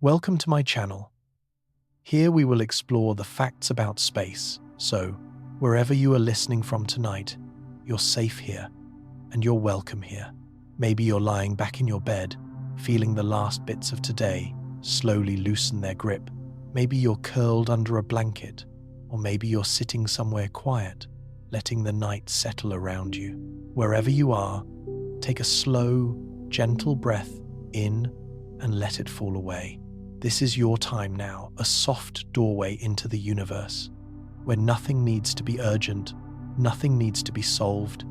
Welcome to my channel. Here we will explore the facts about space, so wherever you are listening from tonight, you're safe here and you're welcome here. Maybe you're lying back in your bed, feeling the last bits of today slowly loosen their grip. Maybe you're curled under a blanket, or maybe you're sitting somewhere quiet, letting the night settle around you. Wherever you are, take a slow, gentle breath in and let it fall away. This is your time now, a soft doorway into the universe, where nothing needs to be urgent, nothing needs to be solved,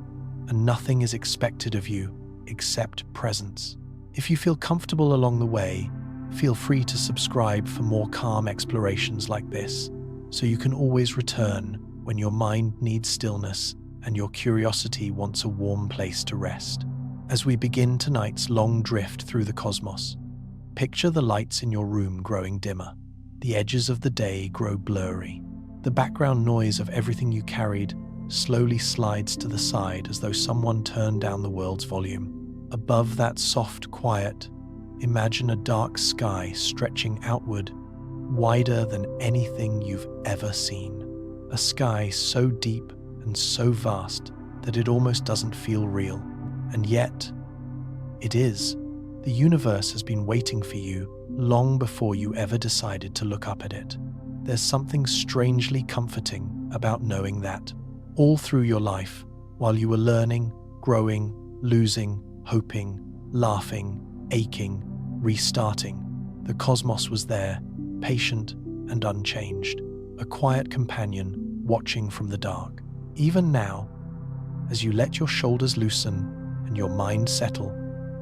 and nothing is expected of you except presence. If you feel comfortable along the way, feel free to subscribe for more calm explorations like this, so you can always return when your mind needs stillness and your curiosity wants a warm place to rest. As we begin tonight's long drift through the cosmos, picture the lights in your room growing dimmer. The edges of the day grow blurry. The background noise of everything you carried slowly slides to the side as though someone turned down the world's volume. Above that soft quiet, imagine a dark sky stretching outward, wider than anything you've ever seen. A sky so deep and so vast that it almost doesn't feel real. And yet, it is. The universe has been waiting for you long before you ever decided to look up at it. There's something strangely comforting about knowing that. All through your life, while you were learning, growing, losing, hoping, laughing, aching, restarting, the cosmos was there, patient and unchanged, a quiet companion watching from the dark. Even now, as you let your shoulders loosen and your mind settle,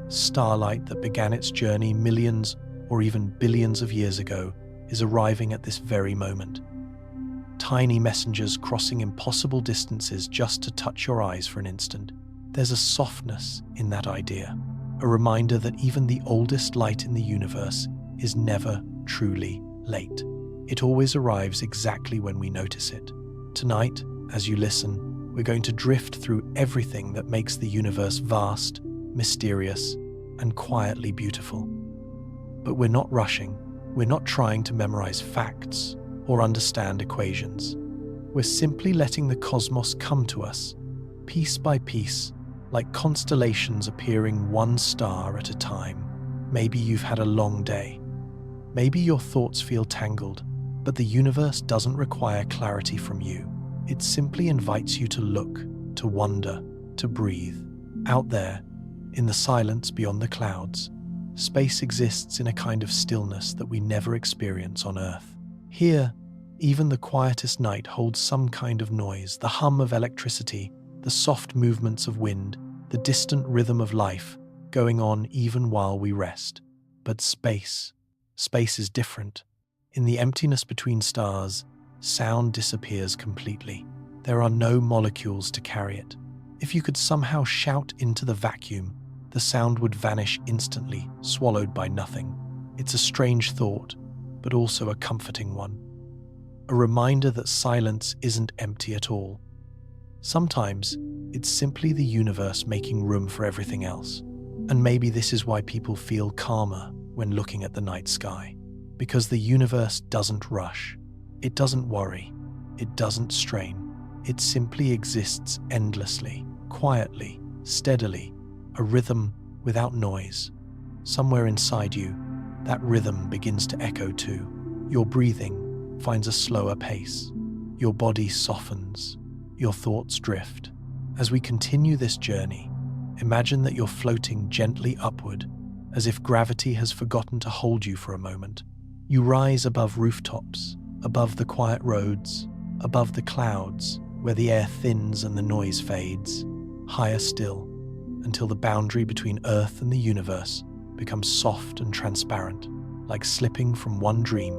starlight that began its journey millions or even billions of years ago is arriving at this very moment. Tiny messengers crossing impossible distances just to touch your eyes for an instant. There's a softness in that idea, a reminder that even the oldest light in the universe is never truly late. It always arrives exactly when we notice it. Tonight, as you listen, we're going to drift through everything that makes the universe vast, mysterious, and quietly beautiful. But we're not rushing. We're not trying to memorize facts or understand equations. We're simply letting the cosmos come to us, piece by piece, like constellations appearing one star at a time. Maybe you've had a long day. Maybe your thoughts feel tangled, but the universe doesn't require clarity from you. It simply invites you to look, to wonder, to breathe. Out there, in the silence beyond the clouds, space exists in a kind of stillness that we never experience on Earth. Here, even the quietest night holds some kind of noise, the hum of electricity, the soft movements of wind, the distant rhythm of life going on even while we rest. But space is different. In the emptiness between stars, sound disappears completely. There are no molecules to carry it. If you could somehow shout into the vacuum, the sound would vanish instantly, swallowed by nothing. It's a strange thought, but also a comforting one. A reminder that silence isn't empty at all. Sometimes, it's simply the universe making room for everything else. And maybe this is why people feel calmer when looking at the night sky. Because the universe doesn't rush. It doesn't worry. It doesn't strain. It simply exists endlessly, quietly, steadily, a rhythm without noise. Somewhere inside you, that rhythm begins to echo too. Your breathing finds a slower pace. Your body softens. Your thoughts drift. As we continue this journey, imagine that you're floating gently upward, as if gravity has forgotten to hold you for a moment. You rise above rooftops, above the quiet roads, above the clouds, where the air thins and the noise fades, higher still, until the boundary between Earth and the universe becomes soft and transparent, like slipping from one dream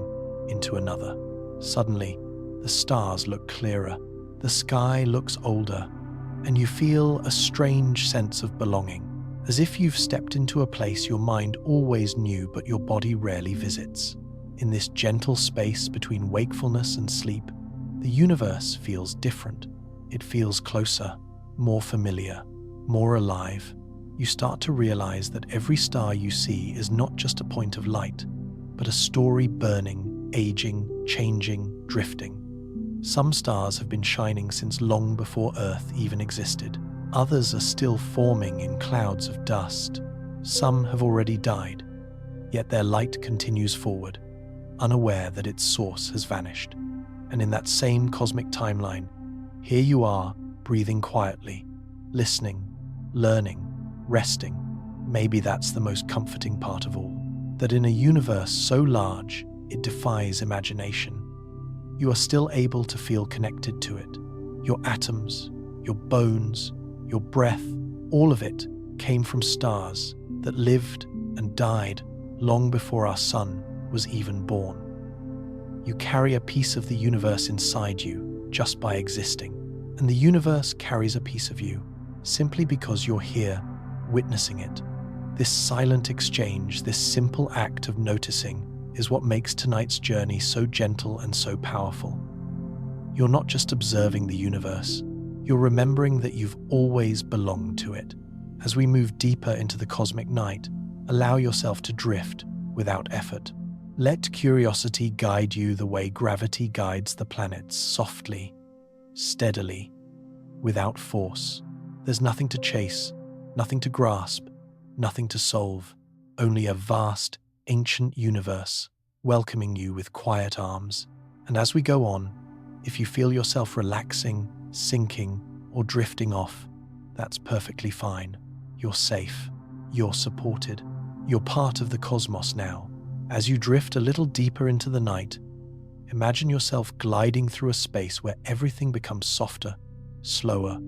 into another. Suddenly, the stars look clearer, the sky looks older, and you feel a strange sense of belonging, as if you've stepped into a place your mind always knew but your body rarely visits. In this gentle space between wakefulness and sleep, the universe feels different. It feels closer, more familiar, more alive. You start to realize that every star you see is not just a point of light, but a story burning, aging, changing, drifting. Some stars have been shining since long before Earth even existed. Others are still forming in clouds of dust. Some have already died, yet their light continues forward, unaware that its source has vanished. And in that same cosmic timeline, here you are, breathing quietly, listening, learning, resting. Maybe that's the most comforting part of all, that in a universe so large, it defies imagination, you are still able to feel connected to it. Your atoms, your bones, your breath, all of it came from stars that lived and died long before our sun was even born. You carry a piece of the universe inside you just by existing, and the universe carries a piece of you simply because you're here, witnessing it. This silent exchange, this simple act of noticing, is what makes tonight's journey so gentle and so powerful. You're not just observing the universe, you're remembering that you've always belonged to it. As we move deeper into the cosmic night, allow yourself to drift without effort. Let curiosity guide you the way gravity guides the planets, softly, steadily, without force. There's nothing to chase, nothing to grasp, nothing to solve, only a vast, ancient universe welcoming you with quiet arms. And as we go on, if you feel yourself relaxing, sinking, or drifting off, that's perfectly fine. You're safe. You're supported. You're part of the cosmos now. As you drift a little deeper into the night, imagine yourself gliding through a space where everything becomes softer, slower,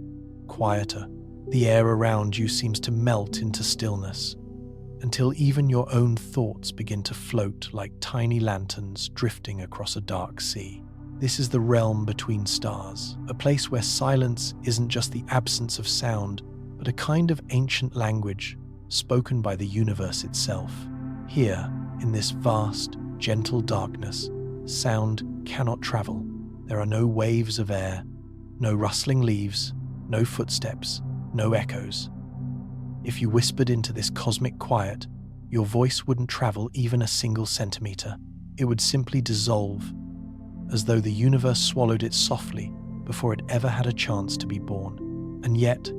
quieter. The air around you seems to melt into stillness, until even your own thoughts begin to float like tiny lanterns drifting across a dark sea. This is the realm between stars, a place where silence isn't just the absence of sound, but a kind of ancient language spoken by the universe itself. Here, in this vast, gentle darkness, sound cannot travel. There are no waves of air, no rustling leaves, no footsteps, no echoes. If you whispered into this cosmic quiet, your voice wouldn't travel even a single centimeter. It would simply dissolve, as though the universe swallowed it softly before it ever had a chance to be born. And yet,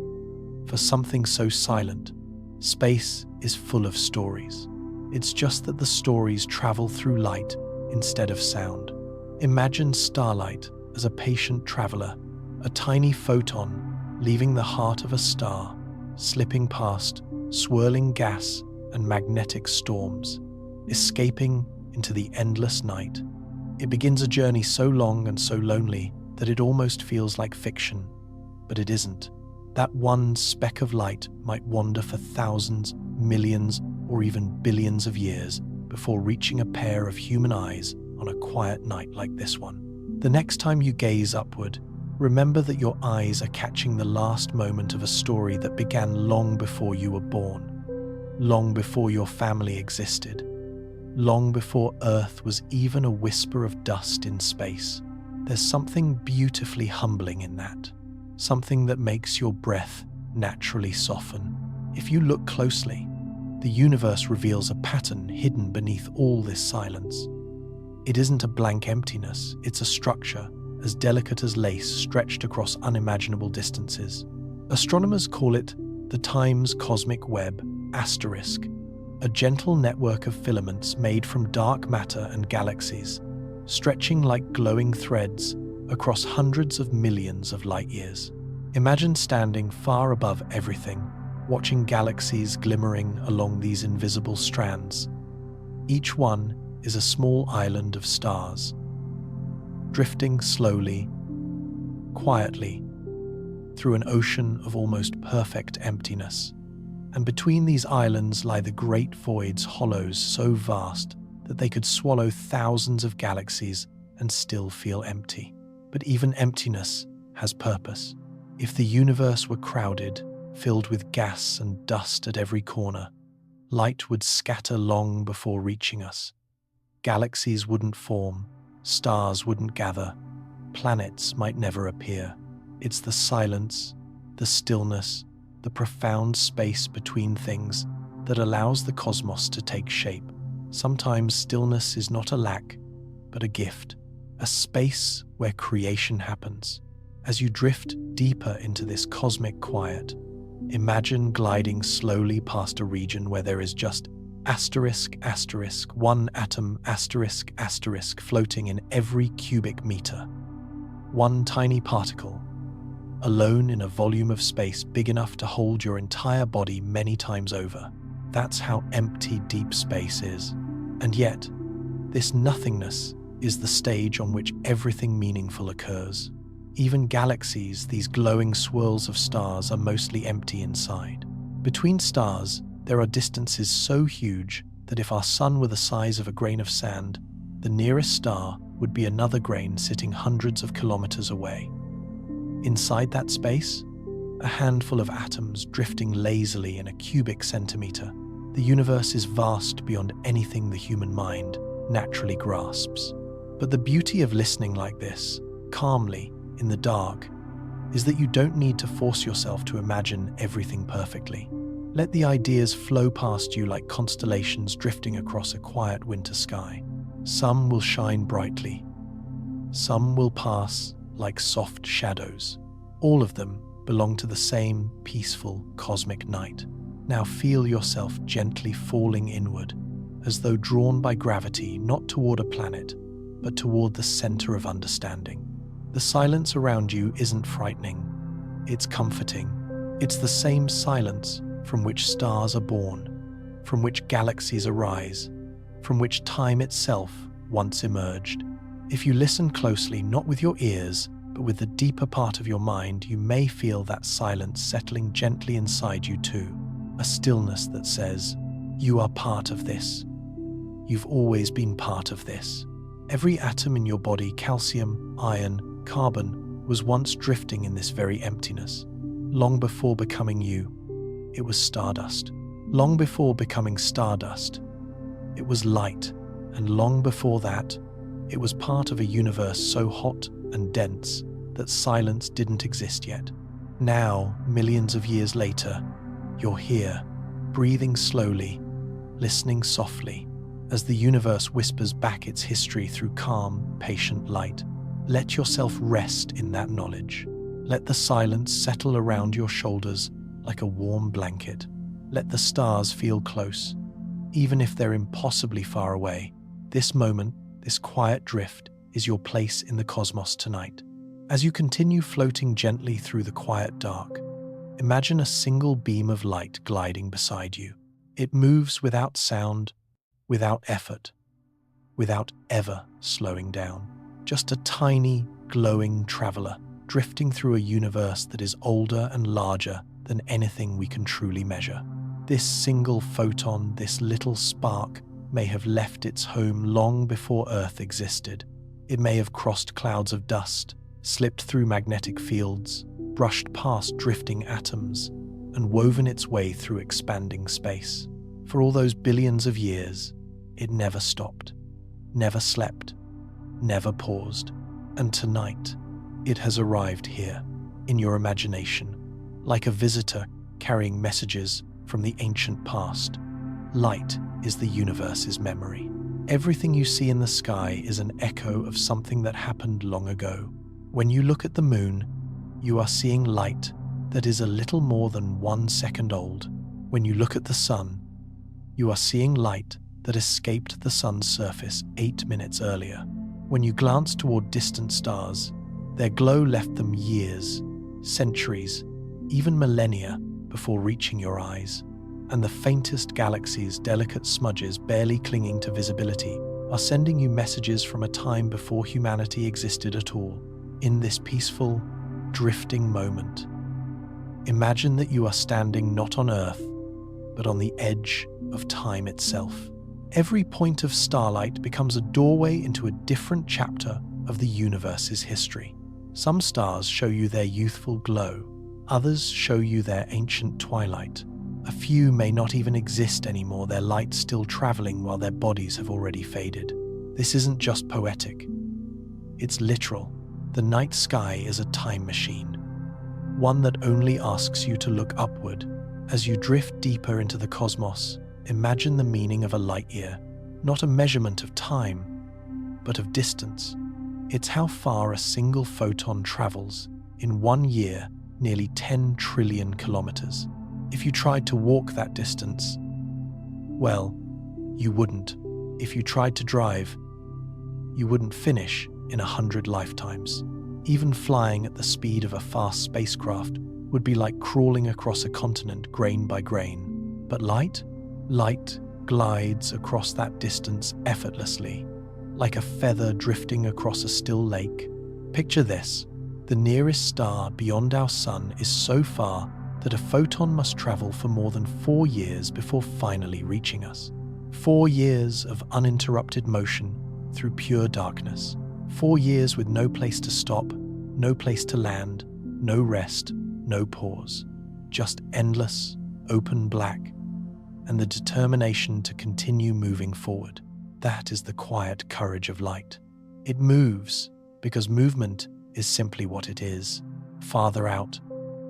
for something so silent, space is full of stories. It's just that the stories travel through light instead of sound. Imagine starlight as a patient traveler, a tiny photon leaving the heart of a star, slipping past swirling gas and magnetic storms, escaping into the endless night. It begins a journey so long and so lonely that it almost feels like fiction, but it isn't. That one speck of light might wander for thousands, millions, or even billions of years before reaching a pair of human eyes on a quiet night like this one. The next time you gaze upward, remember that your eyes are catching the last moment of a story that began long before you were born, long before your family existed, long before Earth was even a whisper of dust in space. There's something beautifully humbling in that, something that makes your breath naturally soften. If you look closely, the universe reveals a pattern hidden beneath all this silence. It isn't a blank emptiness, it's a structure as delicate as lace stretched across unimaginable distances. Astronomers call it the Time's cosmic web, asterisk, a gentle network of filaments made from dark matter and galaxies, stretching like glowing threads across hundreds of millions of light years. Imagine standing far above everything, watching galaxies glimmering along these invisible strands. Each one is a small island of stars, drifting slowly, quietly, through an ocean of almost perfect emptiness. And between these islands lie the great voids, hollows so vast that they could swallow thousands of galaxies and still feel empty. But even emptiness has purpose. If the universe were crowded, filled with gas and dust at every corner, light would scatter long before reaching us. Galaxies wouldn't form, stars wouldn't gather, planets might never appear. It's the silence, the stillness, the profound space between things that allows the cosmos to take shape, Sometimes stillness is not a lack, but a gift, a space where creation happens. As you drift deeper into this cosmic quiet, imagine gliding slowly past a region where there is just asterisk, asterisk, one atom, asterisk, asterisk, floating in every cubic meter. One tiny particle, alone in a volume of space big enough to hold your entire body many times over. That's how empty deep space is. And yet, this nothingness is the stage on which everything meaningful occurs. Even galaxies, these glowing swirls of stars, are mostly empty inside. Between stars, there are distances so huge that if our sun were the size of a grain of sand, the nearest star would be another grain sitting hundreds of kilometers away. Inside that space, a handful of atoms drifting lazily in a cubic centimeter. The universe is vast beyond anything the human mind naturally grasps. But the beauty of listening like this, calmly, in the dark, is that you don't need to force yourself to imagine everything perfectly. Let the ideas flow past you like constellations drifting across a quiet winter sky. Some will shine brightly. Some will pass like soft shadows. All of them belong to the same peaceful cosmic night. Now feel yourself gently falling inward, as though drawn by gravity not toward a planet, but toward the center of understanding. The silence around you isn't frightening, it's comforting. It's the same silence from which stars are born, from which galaxies arise, from which time itself once emerged. If you listen closely, not with your ears, but with the deeper part of your mind, you may feel that silence settling gently inside you too. A stillness that says, you are part of this. You've always been part of this. Every atom in your body, calcium, iron, carbon, was once drifting in this very emptiness. Long before becoming you, it was stardust. Long before becoming stardust, it was light. And long before that, it was part of a universe so hot and dense that silence didn't exist yet. Now, millions of years later, you're here, breathing slowly, listening softly, as the universe whispers back its history through calm, patient light. Let yourself rest in that knowledge. Let the silence settle around your shoulders like a warm blanket. Let the stars feel close, even if they're impossibly far away. This moment, this quiet drift, is your place in the cosmos tonight. As you continue floating gently through the quiet dark, imagine a single beam of light gliding beside you. It moves without sound, without effort, without ever slowing down. Just a tiny, glowing traveler drifting through a universe that is older and larger than anything we can truly measure. This single photon, this little spark, may have left its home long before Earth existed. It may have crossed clouds of dust, slipped through magnetic fields, brushed past drifting atoms, and woven its way through expanding space. For all those billions of years, it never stopped, never slept, never paused. And tonight, it has arrived here, in your imagination, like a visitor carrying messages from the ancient past. Light is the universe's memory. Everything you see in the sky is an echo of something that happened long ago. When you look at the moon, you are seeing light that is a little more than 1 second old. When you look at the sun, you are seeing light that escaped the sun's surface 8 minutes earlier. When you glance toward distant stars, their glow left them years, centuries, even millennia before reaching your eyes. And the faintest galaxies, delicate smudges barely clinging to visibility, are sending you messages from a time before humanity existed at all. In this peaceful, drifting moment, imagine that you are standing not on Earth, but on the edge of time itself. Every point of starlight becomes a doorway into a different chapter of the universe's history. Some stars show you their youthful glow, others show you their ancient twilight. A few may not even exist anymore, their light still traveling while their bodies have already faded. This isn't just poetic, it's literal. The night sky is a time machine, one that only asks you to look upward. As you drift deeper into the cosmos, imagine the meaning of a light year, not a measurement of time, but of distance. It's how far a single photon travels in 1 year, nearly 10 trillion kilometers. If you tried to walk that distance, well, you wouldn't. If you tried to drive, you wouldn't finish in 100 lifetimes. Even flying at the speed of a fast spacecraft would be like crawling across a continent grain by grain. But light glides across that distance effortlessly, like a feather drifting across a still lake. Picture this: the nearest star beyond our sun is so far that a photon must travel for more than 4 years before finally reaching us. 4 years of uninterrupted motion through pure darkness. 4 years with no place to stop, no place to land, no rest, no pause. Just endless, open black, and the determination to continue moving forward. That is the quiet courage of light. It moves because movement is simply what it is. Farther out,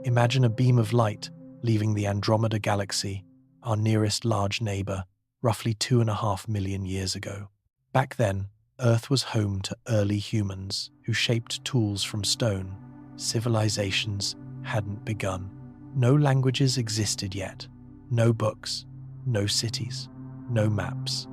imagine a beam of light leaving the Andromeda galaxy, our nearest large neighbor, roughly 2.5 million years ago. Back then, Earth was home to early humans who shaped tools from stone. Civilizations hadn't begun. No languages existed yet. No books, no cities, no maps.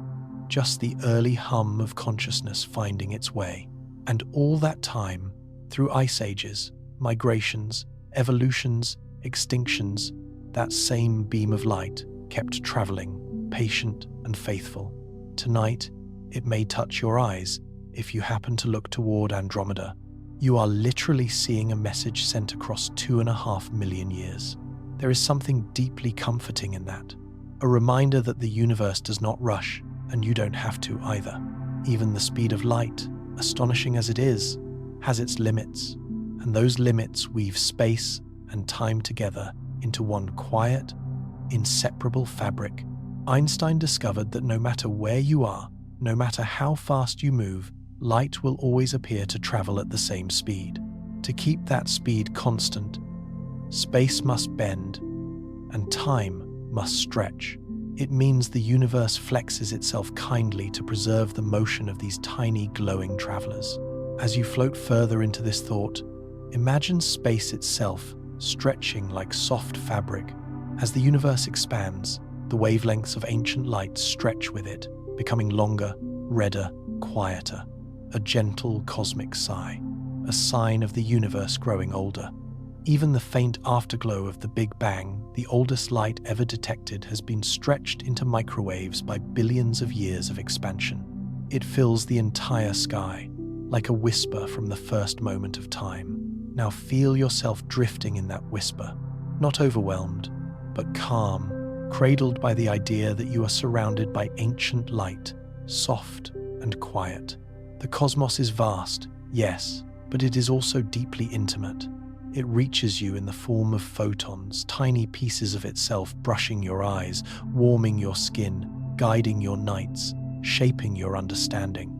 Just the early hum of consciousness finding its way. And all that time, through ice ages, migrations, evolutions, extinctions, that same beam of light kept traveling, patient and faithful. Tonight, it may touch your eyes if you happen to look toward Andromeda. You are literally seeing a message sent across 2.5 million years. There is something deeply comforting in that. A reminder that the universe does not rush, and you don't have to either. Even the speed of light, astonishing as it is, has its limits, and those limits weave space and time together into one quiet, inseparable fabric. Einstein discovered that no matter where you are, no matter how fast you move, light will always appear to travel at the same speed. To keep that speed constant, space must bend and time must stretch. It means the universe flexes itself kindly to preserve the motion of these tiny glowing travelers. As you float further into this thought, imagine space itself stretching like soft fabric. As the universe expands, the wavelengths of ancient light stretch with it, becoming longer, redder, quieter. A gentle cosmic sigh, a sign of the universe growing older. Even the faint afterglow of the Big Bang, the oldest light ever detected, has been stretched into microwaves by billions of years of expansion. It fills the entire sky, like a whisper from the first moment of time. Now feel yourself drifting in that whisper, not overwhelmed, but calm, cradled by the idea that you are surrounded by ancient light, soft and quiet. The cosmos is vast, yes, but it is also deeply intimate. It reaches you in the form of photons, tiny pieces of itself brushing your eyes, warming your skin, guiding your nights, shaping your understanding.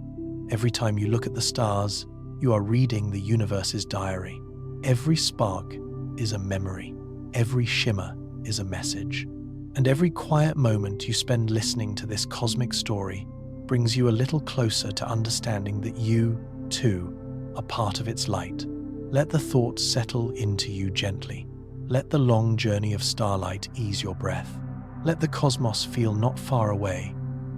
Every time you look at the stars, you are reading the universe's diary. Every spark is a memory. Every shimmer is a message. And every quiet moment you spend listening to this cosmic story brings you a little closer to understanding that you, too, are part of its light. Let the thoughts settle into you gently. Let the long journey of starlight ease your breath. Let the cosmos feel not far away,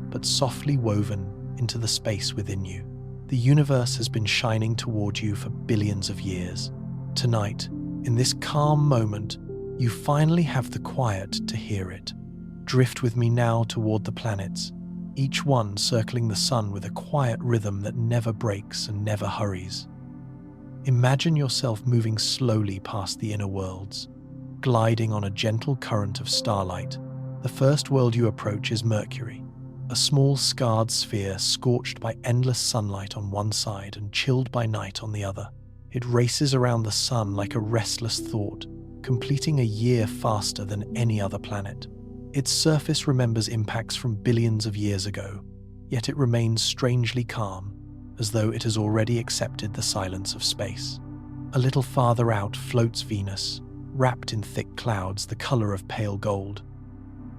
but softly woven into the space within you. The universe has been shining toward you for billions of years. Tonight, in this calm moment, you finally have the quiet to hear it. Drift with me now toward the planets, each one circling the sun with a quiet rhythm that never breaks and never hurries. Imagine yourself moving slowly past the inner worlds, gliding on a gentle current of starlight. The first world you approach is Mercury, a small scarred sphere scorched by endless sunlight on one side and chilled by night on the other. It races around the sun like a restless thought, completing a year faster than any other planet. Its surface remembers impacts from billions of years ago, yet it remains strangely calm, as though it has already accepted the silence of space. A little farther out floats Venus, wrapped in thick clouds the color of pale gold.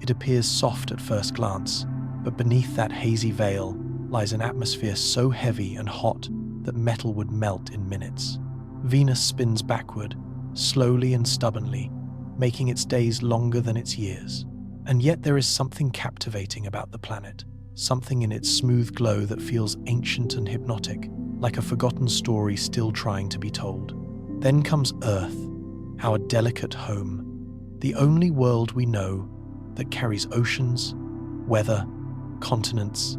It appears soft at first glance, But beneath that hazy veil lies an atmosphere so heavy and hot that metal would melt in minutes. Venus spins backward, slowly and stubbornly, making its days longer than its years. And yet there is something captivating about the planet, something in its smooth glow that feels ancient and hypnotic, like a forgotten story still trying to be told. Then comes Earth, our delicate home, the only world we know that carries oceans, weather, continents,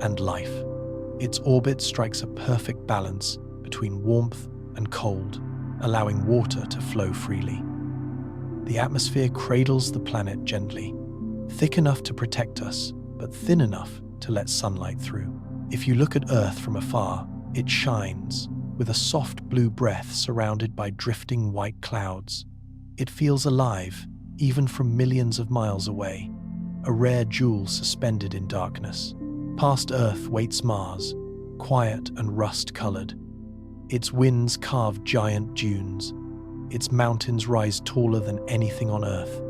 and life. Its orbit strikes a perfect balance between warmth and cold, allowing water to flow freely. The atmosphere cradles the planet gently, thick enough to protect us, but thin enough to let sunlight through. If you look at Earth from afar, it shines, with a soft blue breath surrounded by drifting white clouds. It feels alive, even from millions of miles away, a rare jewel suspended in darkness. Past Earth waits Mars, quiet and rust-colored. Its winds carve giant dunes, its mountains rise taller than anything on Earth,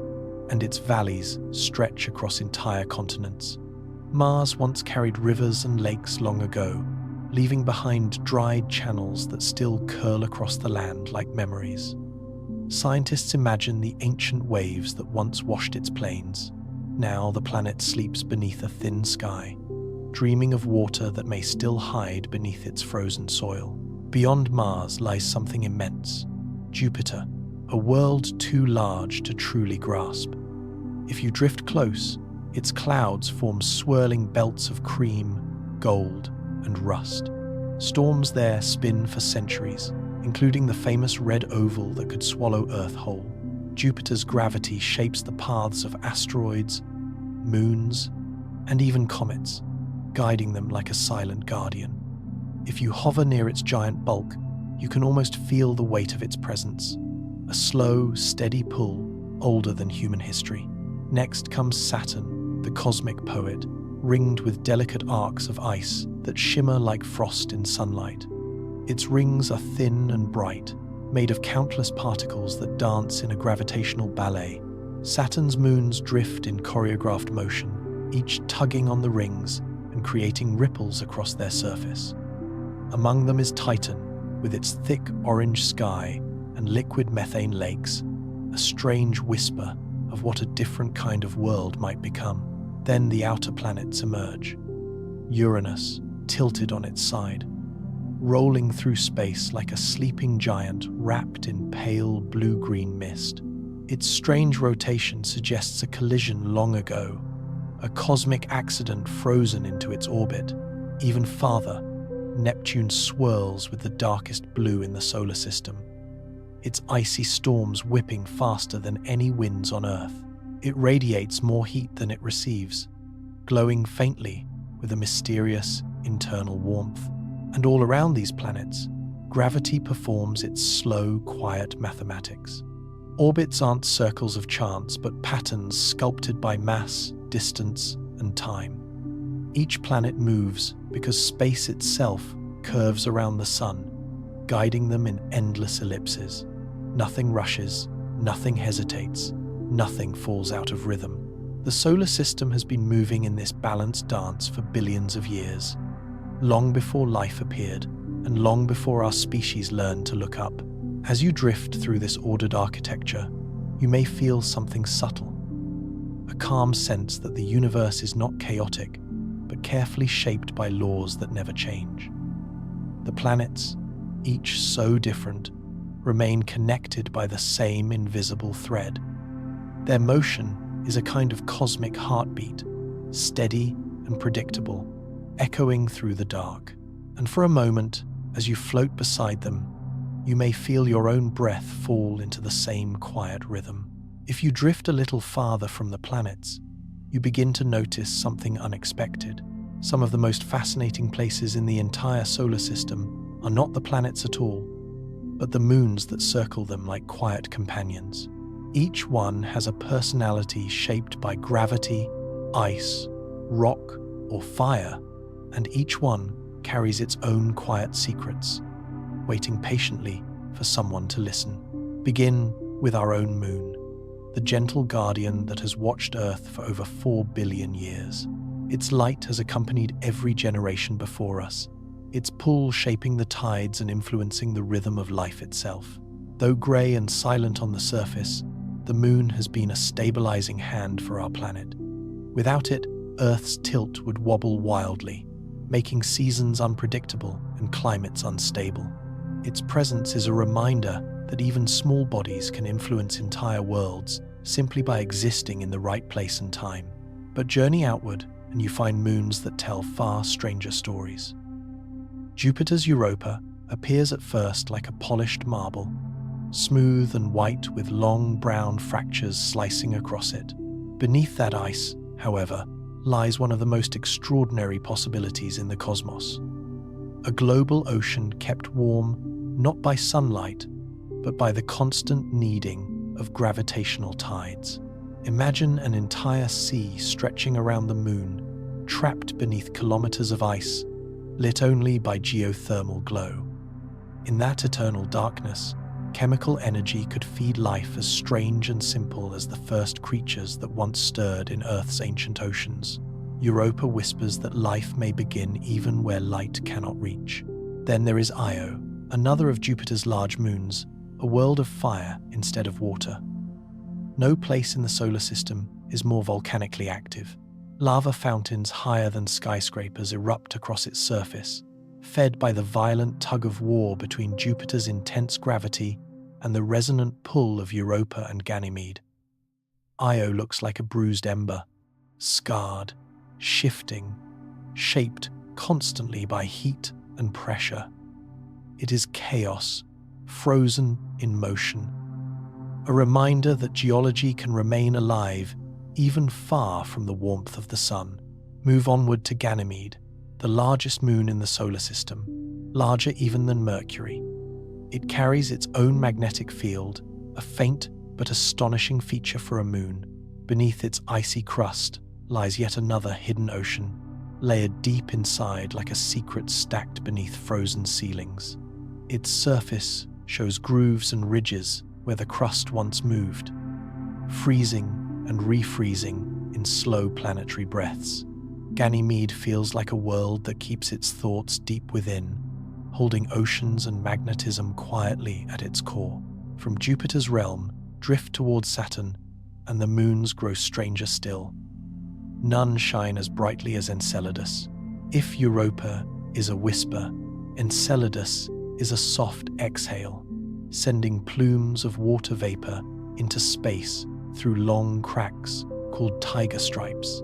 and its valleys stretch across entire continents. Mars once carried rivers and lakes long ago, leaving behind dried channels that still curl across the land like memories. Scientists imagine the ancient waves that once washed its plains. Now the planet sleeps beneath a thin sky, dreaming of water that may still hide beneath its frozen soil. Beyond Mars lies something immense, Jupiter, a world too large to truly grasp. If you drift close, its clouds form swirling belts of cream, gold, and rust. Storms there spin for centuries, including the famous red oval that could swallow Earth whole. Jupiter's gravity shapes the paths of asteroids, moons, and even comets, guiding them like a silent guardian. If you hover near its giant bulk, you can almost feel the weight of its presence, a slow, steady pull older than human history. Next comes Saturn, the cosmic poet, ringed with delicate arcs of ice that shimmer like frost in sunlight. Its rings are thin and bright, made of countless particles that dance in a gravitational ballet. Saturn's moons drift in choreographed motion, each tugging on the rings and creating ripples across their surface. Among them is Titan, with its thick orange sky and liquid methane lakes, a strange whisper of what a different kind of world might become. Then the outer planets emerge. Uranus, tilted on its side, rolling through space like a sleeping giant wrapped in pale blue-green mist. Its strange rotation suggests a collision long ago, a cosmic accident frozen into its orbit. Even farther, Neptune swirls with the darkest blue in the solar system, its icy storms whipping faster than any winds on Earth. It radiates more heat than it receives, glowing faintly with a mysterious internal warmth. And all around these planets, gravity performs its slow, quiet mathematics. Orbits aren't circles of chance, but patterns sculpted by mass, distance, and time. Each planet moves because space itself curves around the sun, guiding them in endless ellipses. Nothing rushes, nothing hesitates, nothing falls out of rhythm. The solar system has been moving in this balanced dance for billions of years, long before life appeared and long before our species learned to look up. As you drift through this ordered architecture, you may feel something subtle, a calm sense that the universe is not chaotic, but carefully shaped by laws that never change. The planets, each so different, remain connected by the same invisible thread. Their motion is a kind of cosmic heartbeat, steady and predictable, echoing through the dark. And for a moment, as you float beside them, you may feel your own breath fall into the same quiet rhythm. If you drift a little farther from the planets, you begin to notice something unexpected. Some of the most fascinating places in the entire solar system are not the planets at all, but the moons that circle them like quiet companions. Each one has a personality shaped by gravity, ice, rock, or fire, and each one carries its own quiet secrets, waiting patiently for someone to listen. Begin with our own moon, the gentle guardian that has watched Earth for over 4 billion years. Its light has accompanied every generation before us, its pull shaping the tides and influencing the rhythm of life itself. Though grey and silent on the surface, the moon has been a stabilizing hand for our planet. Without it, Earth's tilt would wobble wildly, making seasons unpredictable and climates unstable. Its presence is a reminder that even small bodies can influence entire worlds simply by existing in the right place and time. But journey outward, and you find moons that tell far stranger stories. Jupiter's Europa appears at first like a polished marble, smooth and white with long brown fractures slicing across it. Beneath that ice, however, lies one of the most extraordinary possibilities in the cosmos. A global ocean kept warm not by sunlight, but by the constant kneading of gravitational tides. Imagine an entire sea stretching around the moon, trapped beneath kilometers of ice, lit only by geothermal glow. In that eternal darkness, chemical energy could feed life as strange and simple as the first creatures that once stirred in Earth's ancient oceans. Europa whispers that life may begin even where light cannot reach. Then there is Io, another of Jupiter's large moons, a world of fire instead of water. No place in the solar system is more volcanically active. Lava fountains higher than skyscrapers erupt across its surface, fed by the violent tug-of-war between Jupiter's intense gravity and the resonant pull of Europa and Ganymede. Io looks like a bruised ember, scarred, shifting, shaped constantly by heat and pressure. It is chaos, frozen in motion. A reminder that geology can remain alive even far from the warmth of the sun. Move onward to Ganymede, the largest moon in the solar system, larger even than Mercury. It carries its own magnetic field, a faint but astonishing feature for a moon. Beneath its icy crust lies yet another hidden ocean, layered deep inside like a secret stacked beneath frozen ceilings. Its surface shows grooves and ridges where the crust once moved, freezing and refreezing in slow planetary breaths. Ganymede feels like a world that keeps its thoughts deep within, holding oceans and magnetism quietly at its core. From Jupiter's realm, drift towards Saturn, and the moons grow stranger still. None shine as brightly as Enceladus. If Europa is a whisper, Enceladus is a soft exhale, sending plumes of water vapor into space through long cracks called tiger stripes.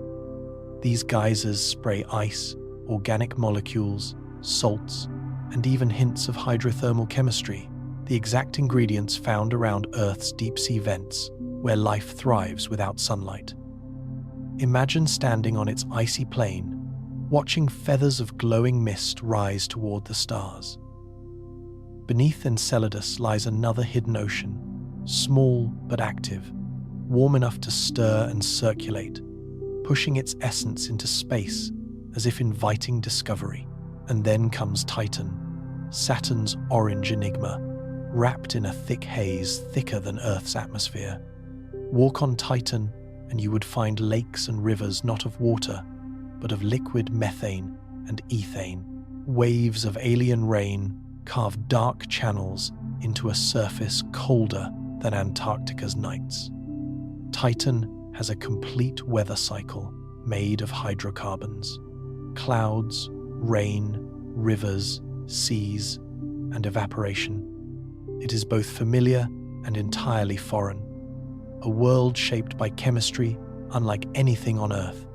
These geysers spray ice, organic molecules, salts, and even hints of hydrothermal chemistry, the exact ingredients found around Earth's deep-sea vents, where life thrives without sunlight. Imagine standing on its icy plain, watching feathers of glowing mist rise toward the stars. Beneath Enceladus lies another hidden ocean, small but active, warm enough to stir and circulate, pushing its essence into space as if inviting discovery. And then comes Titan, Saturn's orange enigma, wrapped in a thick haze thicker than Earth's atmosphere. Walk on Titan, and you would find lakes and rivers not of water, but of liquid methane and ethane. Waves of alien rain carve dark channels into a surface colder than Antarctica's nights. Titan has a complete weather cycle made of hydrocarbons. Clouds, rain, rivers, seas, and evaporation. It is both familiar and entirely foreign. A world shaped by chemistry unlike anything on Earth,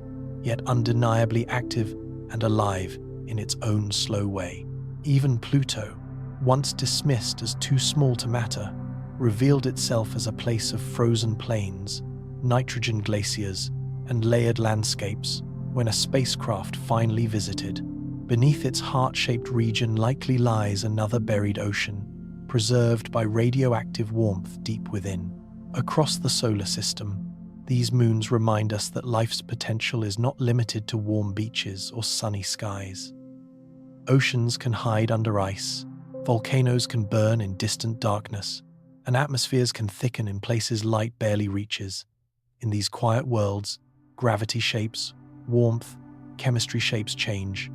yet undeniably active and alive in its own slow way. Even Pluto, once dismissed as too small to matter, revealed itself as a place of frozen plains, nitrogen glaciers, and layered landscapes when a spacecraft finally visited. Beneath its heart-shaped region likely lies another buried ocean, preserved by radioactive warmth deep within. Across the solar system, these moons remind us that life's potential is not limited to warm beaches or sunny skies. Oceans can hide under ice, volcanoes can burn in distant darkness, and atmospheres can thicken in places light barely reaches. In these quiet worlds, gravity shapes, warmth, chemistry shapes change,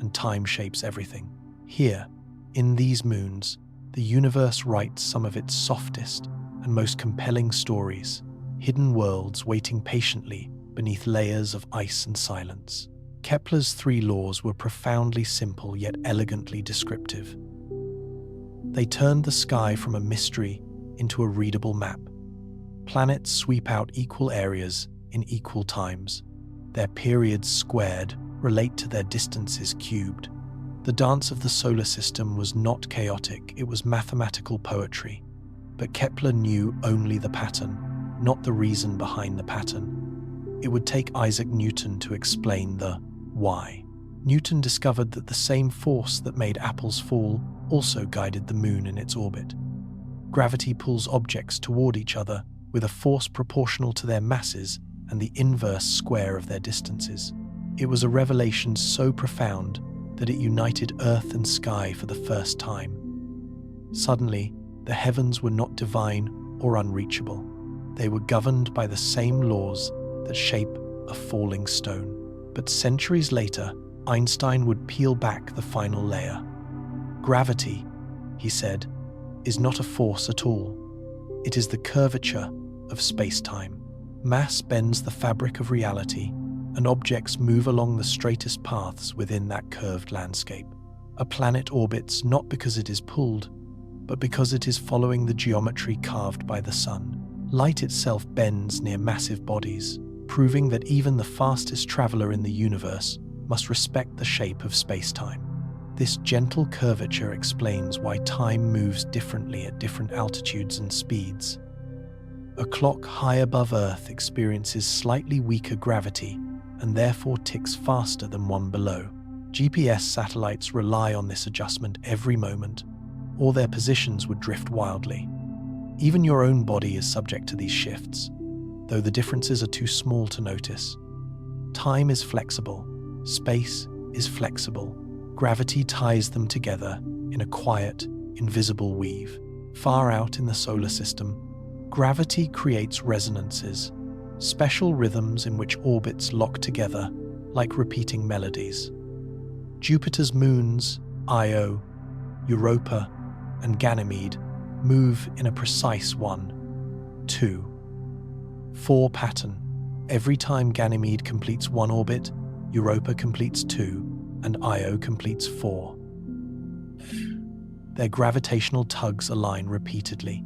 and time shapes everything. Here, in these moons, the universe writes some of its softest and most compelling stories, hidden worlds waiting patiently beneath layers of ice and silence. Kepler's 3 laws were profoundly simple yet elegantly descriptive. They turned the sky from a mystery into a readable map. Planets sweep out equal areas in equal times. Their periods squared relate to their distances cubed. The dance of the solar system was not chaotic, it was mathematical poetry. But Kepler knew only the pattern, not the reason behind the pattern. It would take Isaac Newton to explain the why. Newton discovered that the same force that made apples fall also guided the moon in its orbit. Gravity pulls objects toward each other with a force proportional to their masses and the inverse square of their distances. It was a revelation so profound that it united earth and sky for the first time. Suddenly, the heavens were not divine or unreachable. They were governed by the same laws that shape a falling stone. But centuries later, Einstein would peel back the final layer. Gravity, he said, is not a force at all. It is the curvature of space-time. Mass bends the fabric of reality, and objects move along the straightest paths within that curved landscape. A planet orbits not because it is pulled, but because it is following the geometry carved by the sun. Light itself bends near massive bodies, proving that even the fastest traveler in the universe must respect the shape of space-time. This gentle curvature explains why time moves differently at different altitudes and speeds. A clock high above Earth experiences slightly weaker gravity and therefore ticks faster than one below. GPS satellites rely on this adjustment every moment, or their positions would drift wildly. Even your own body is subject to these shifts, though the differences are too small to notice. Time is flexible, space is flexible. Gravity ties them together in a quiet, invisible weave. Far out in the solar system, gravity creates resonances, special rhythms in which orbits lock together like repeating melodies. Jupiter's moons, Io, Europa, and Ganymede move in a precise 1, 2, 4 pattern. Every time Ganymede completes 1 orbit, Europa completes 2, and Io completes 4. Their gravitational tugs align repeatedly,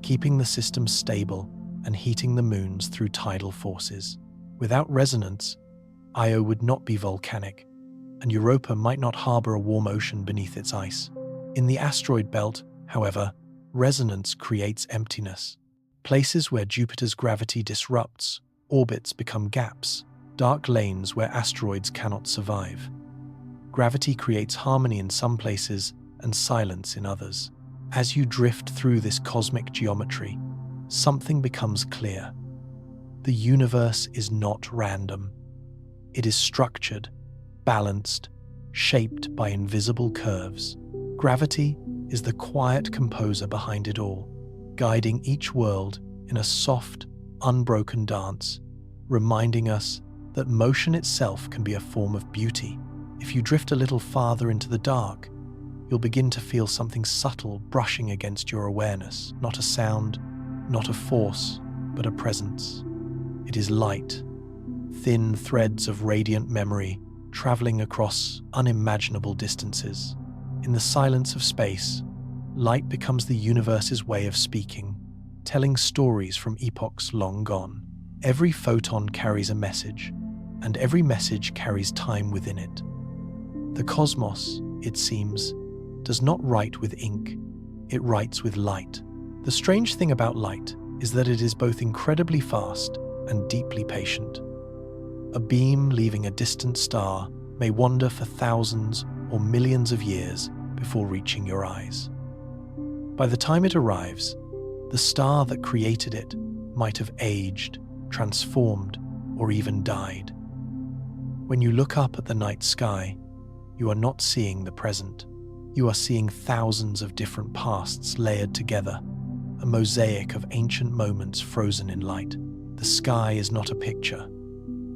keeping the system stable and heating the moons through tidal forces. Without resonance, Io would not be volcanic, and Europa might not harbor a warm ocean beneath its ice. In the asteroid belt, however, resonance creates emptiness. Places where Jupiter's gravity disrupts, orbits become gaps, dark lanes where asteroids cannot survive. Gravity creates harmony in some places and silence in others. As you drift through this cosmic geometry, something becomes clear. The universe is not random. It is structured, balanced, shaped by invisible curves. Gravity is the quiet composer behind it all, guiding each world in a soft, unbroken dance, reminding us that motion itself can be a form of beauty. If you drift a little farther into the dark, you'll begin to feel something subtle brushing against your awareness. Not a sound, not a force, but a presence. It is light, thin threads of radiant memory traveling across unimaginable distances. In the silence of space, light becomes the universe's way of speaking, telling stories from epochs long gone. Every photon carries a message, and every message carries time within it. The cosmos, it seems, does not write with ink, it writes with light. The strange thing about light is that it is both incredibly fast and deeply patient. A beam leaving a distant star may wander for thousands or millions of years before reaching your eyes. By the time it arrives, the star that created it might have aged, transformed, or even died. When you look up at the night sky, you are not seeing the present. You are seeing thousands of different pasts layered together, a mosaic of ancient moments frozen in light. The sky is not a picture,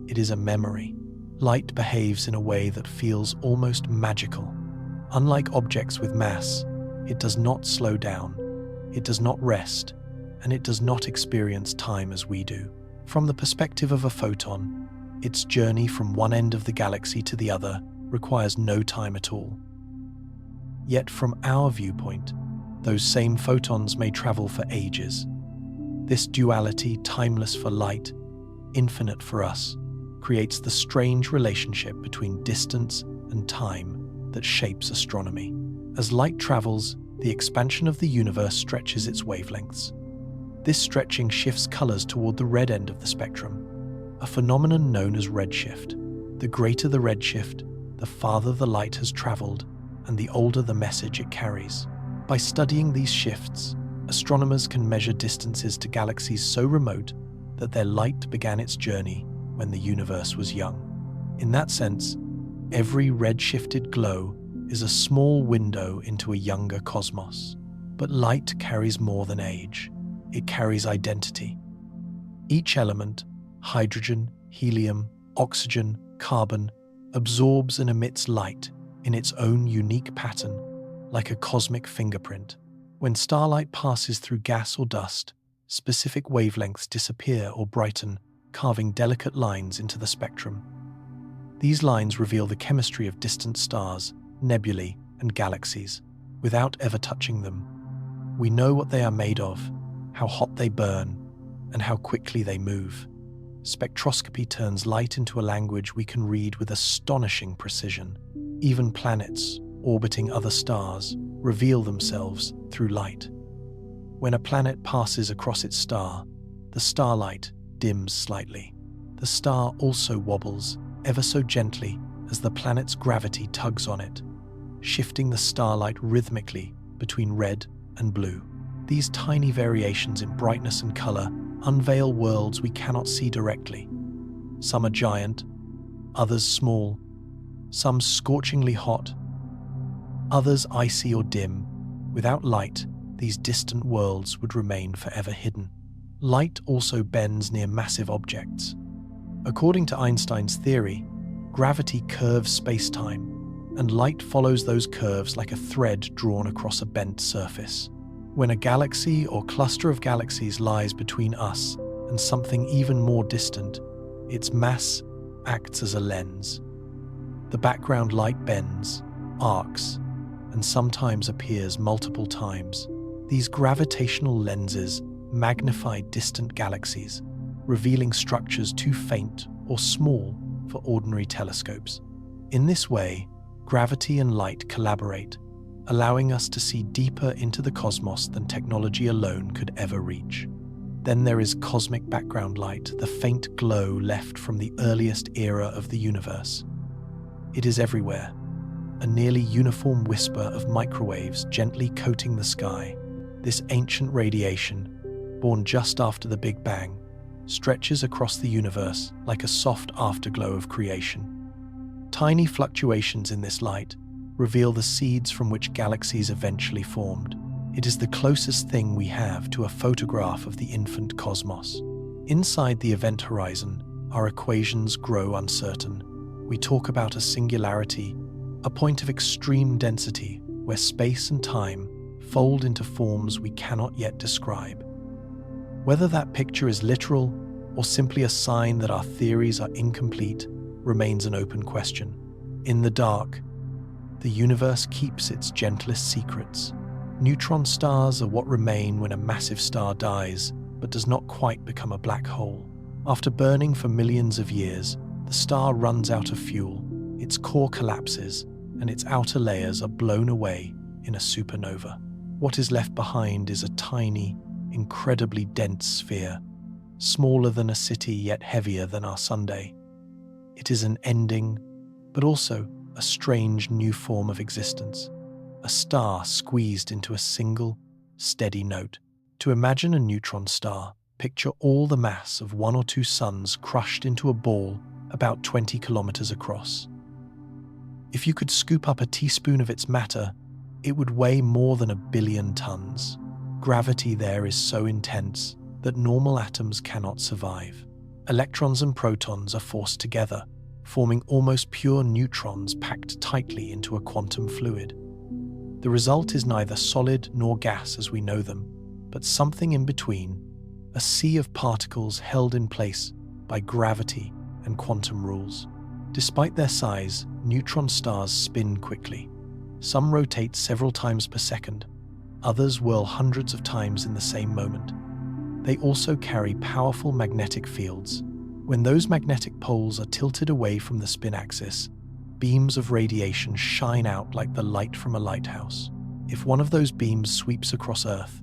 it is a memory. Light behaves in a way that feels almost magical. Unlike objects with mass, it does not slow down, it does not rest, and it does not experience time as we do. From the perspective of a photon, its journey from one end of the galaxy to the other requires no time at all. Yet from our viewpoint, those same photons may travel for ages. This duality, timeless for light, infinite for us, creates the strange relationship between distance and time that shapes astronomy. As light travels, the expansion of the universe stretches its wavelengths. This stretching shifts colors toward the red end of the spectrum, a phenomenon known as redshift. The greater the redshift, the farther the light has traveled, and the older the message it carries. By studying these shifts, astronomers can measure distances to galaxies so remote that their light began its journey when the universe was young. In that sense, every red-shifted glow is a small window into a younger cosmos. But light carries more than age. It carries identity. Each element, hydrogen, helium, oxygen, carbon, absorbs and emits light in its own unique pattern, like a cosmic fingerprint. When starlight passes through gas or dust, specific wavelengths disappear or brighten, carving delicate lines into the spectrum. These lines reveal the chemistry of distant stars, nebulae, and galaxies. Without ever touching them, we know what they are made of, how hot they burn, and how quickly they move. Spectroscopy turns light into a language we can read with astonishing precision. Even planets, orbiting other stars, reveal themselves through light. When a planet passes across its star, the starlight dims slightly. The star also wobbles, ever so gently, as the planet's gravity tugs on it, shifting the starlight rhythmically between red and blue. These tiny variations in brightness and color unveil worlds we cannot see directly. Some are giant, others small, some scorchingly hot, others icy or dim. Without light, these distant worlds would remain forever hidden. Light also bends near massive objects. According to Einstein's theory, gravity curves space-time, and light follows those curves like a thread drawn across a bent surface. When a galaxy or cluster of galaxies lies between us and something even more distant, its mass acts as a lens. The background light bends, arcs, and sometimes appears multiple times. These gravitational lenses magnify distant galaxies, revealing structures too faint or small for ordinary telescopes. In this way, gravity and light collaborate, allowing us to see deeper into the cosmos than technology alone could ever reach. Then there is cosmic background light, the faint glow left from the earliest era of the universe. It is everywhere, a nearly uniform whisper of microwaves gently coating the sky. This ancient radiation, born just after the Big Bang, stretches across the universe like a soft afterglow of creation. Tiny fluctuations in this light reveal the seeds from which galaxies eventually formed. It is the closest thing we have to a photograph of the infant cosmos. Inside the event horizon, our equations grow uncertain. We talk about a singularity, a point of extreme density where space and time fold into forms we cannot yet describe. Whether that picture is literal or simply a sign that our theories are incomplete remains an open question. In the dark, the universe keeps its gentlest secrets. Neutron stars are what remain when a massive star dies, but does not quite become a black hole. After burning for millions of years, the star runs out of fuel, its core collapses, and its outer layers are blown away in a supernova. What is left behind is a tiny, incredibly dense sphere, smaller than a city yet heavier than our Sunday. It is an ending, but also a strange new form of existence, a star squeezed into a single, steady note. To imagine a neutron star, picture all the mass of one or two suns crushed into a ball about 20 kilometers across. If you could scoop up a teaspoon of its matter, it would weigh more than 1 billion tons. Gravity there is so intense that normal atoms cannot survive. Electrons and protons are forced together, forming almost pure neutrons packed tightly into a quantum fluid. The result is neither solid nor gas as we know them, but something in between, a sea of particles held in place by gravity and quantum rules. Despite their size, neutron stars spin quickly. Some rotate several times per second, others whirl hundreds of times in the same moment. They also carry powerful magnetic fields. When those magnetic poles are tilted away from the spin axis, beams of radiation shine out like the light from a lighthouse. If one of those beams sweeps across Earth,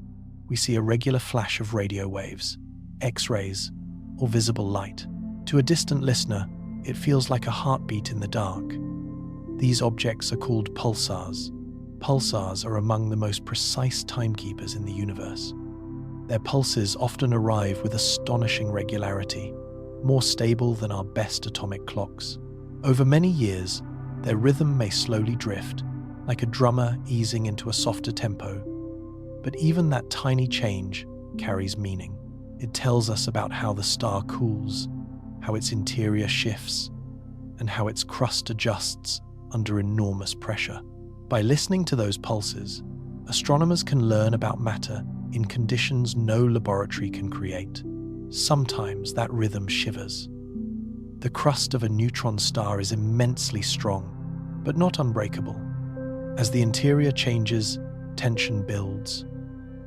we see a regular flash of radio waves, X-rays, or visible light. To a distant listener, it feels like a heartbeat in the dark. These objects are called pulsars. Pulsars are among the most precise timekeepers in the universe. Their pulses often arrive with astonishing regularity, more stable than our best atomic clocks. Over many years, their rhythm may slowly drift, like a drummer easing into a softer tempo. But even that tiny change carries meaning. It tells us about how the star cools, how its interior shifts, and how its crust adjusts under enormous pressure. By listening to those pulses, astronomers can learn about matter in conditions no laboratory can create. Sometimes that rhythm shivers. The crust of a neutron star is immensely strong, but not unbreakable. As the interior changes, tension builds.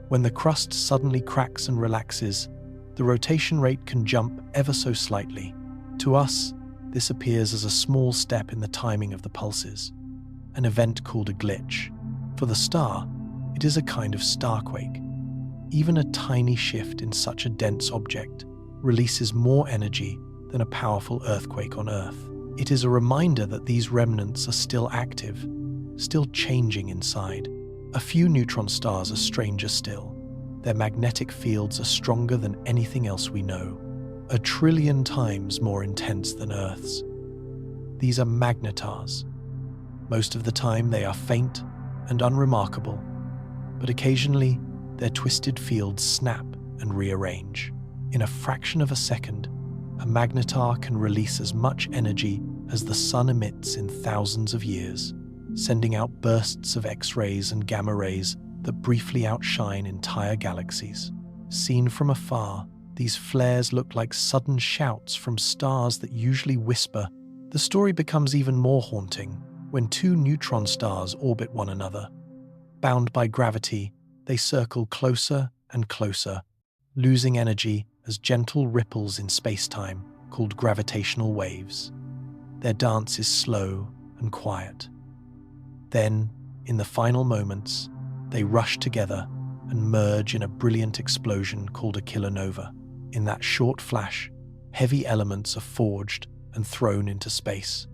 When the crust suddenly cracks and relaxes, the rotation rate can jump ever so slightly. To us, this appears as a small step in the timing of the pulses, an event called a glitch. For the star, it is a kind of starquake. Even a tiny shift in such a dense object releases more energy than a powerful earthquake on Earth. It is a reminder that these remnants are still active, still changing inside. A few neutron stars are stranger still. Their magnetic fields are stronger than anything else we know, 1 trillion times more intense than Earth's. These are magnetars. Most of the time they are faint and unremarkable, but occasionally their twisted fields snap and rearrange. In a fraction of a second, a magnetar can release as much energy as the sun emits in thousands of years, sending out bursts of X-rays and gamma rays that briefly outshine entire galaxies. Seen from afar, these flares look like sudden shouts from stars that usually whisper. The story becomes even more haunting when two neutron stars orbit one another. Bound by gravity, they circle closer and closer, losing energy as gentle ripples in space-time called gravitational waves. Their dance is slow and quiet. Then, in the final moments, they rush together and merge in a brilliant explosion called a kilonova. In that short flash, heavy elements are forged and thrown into space.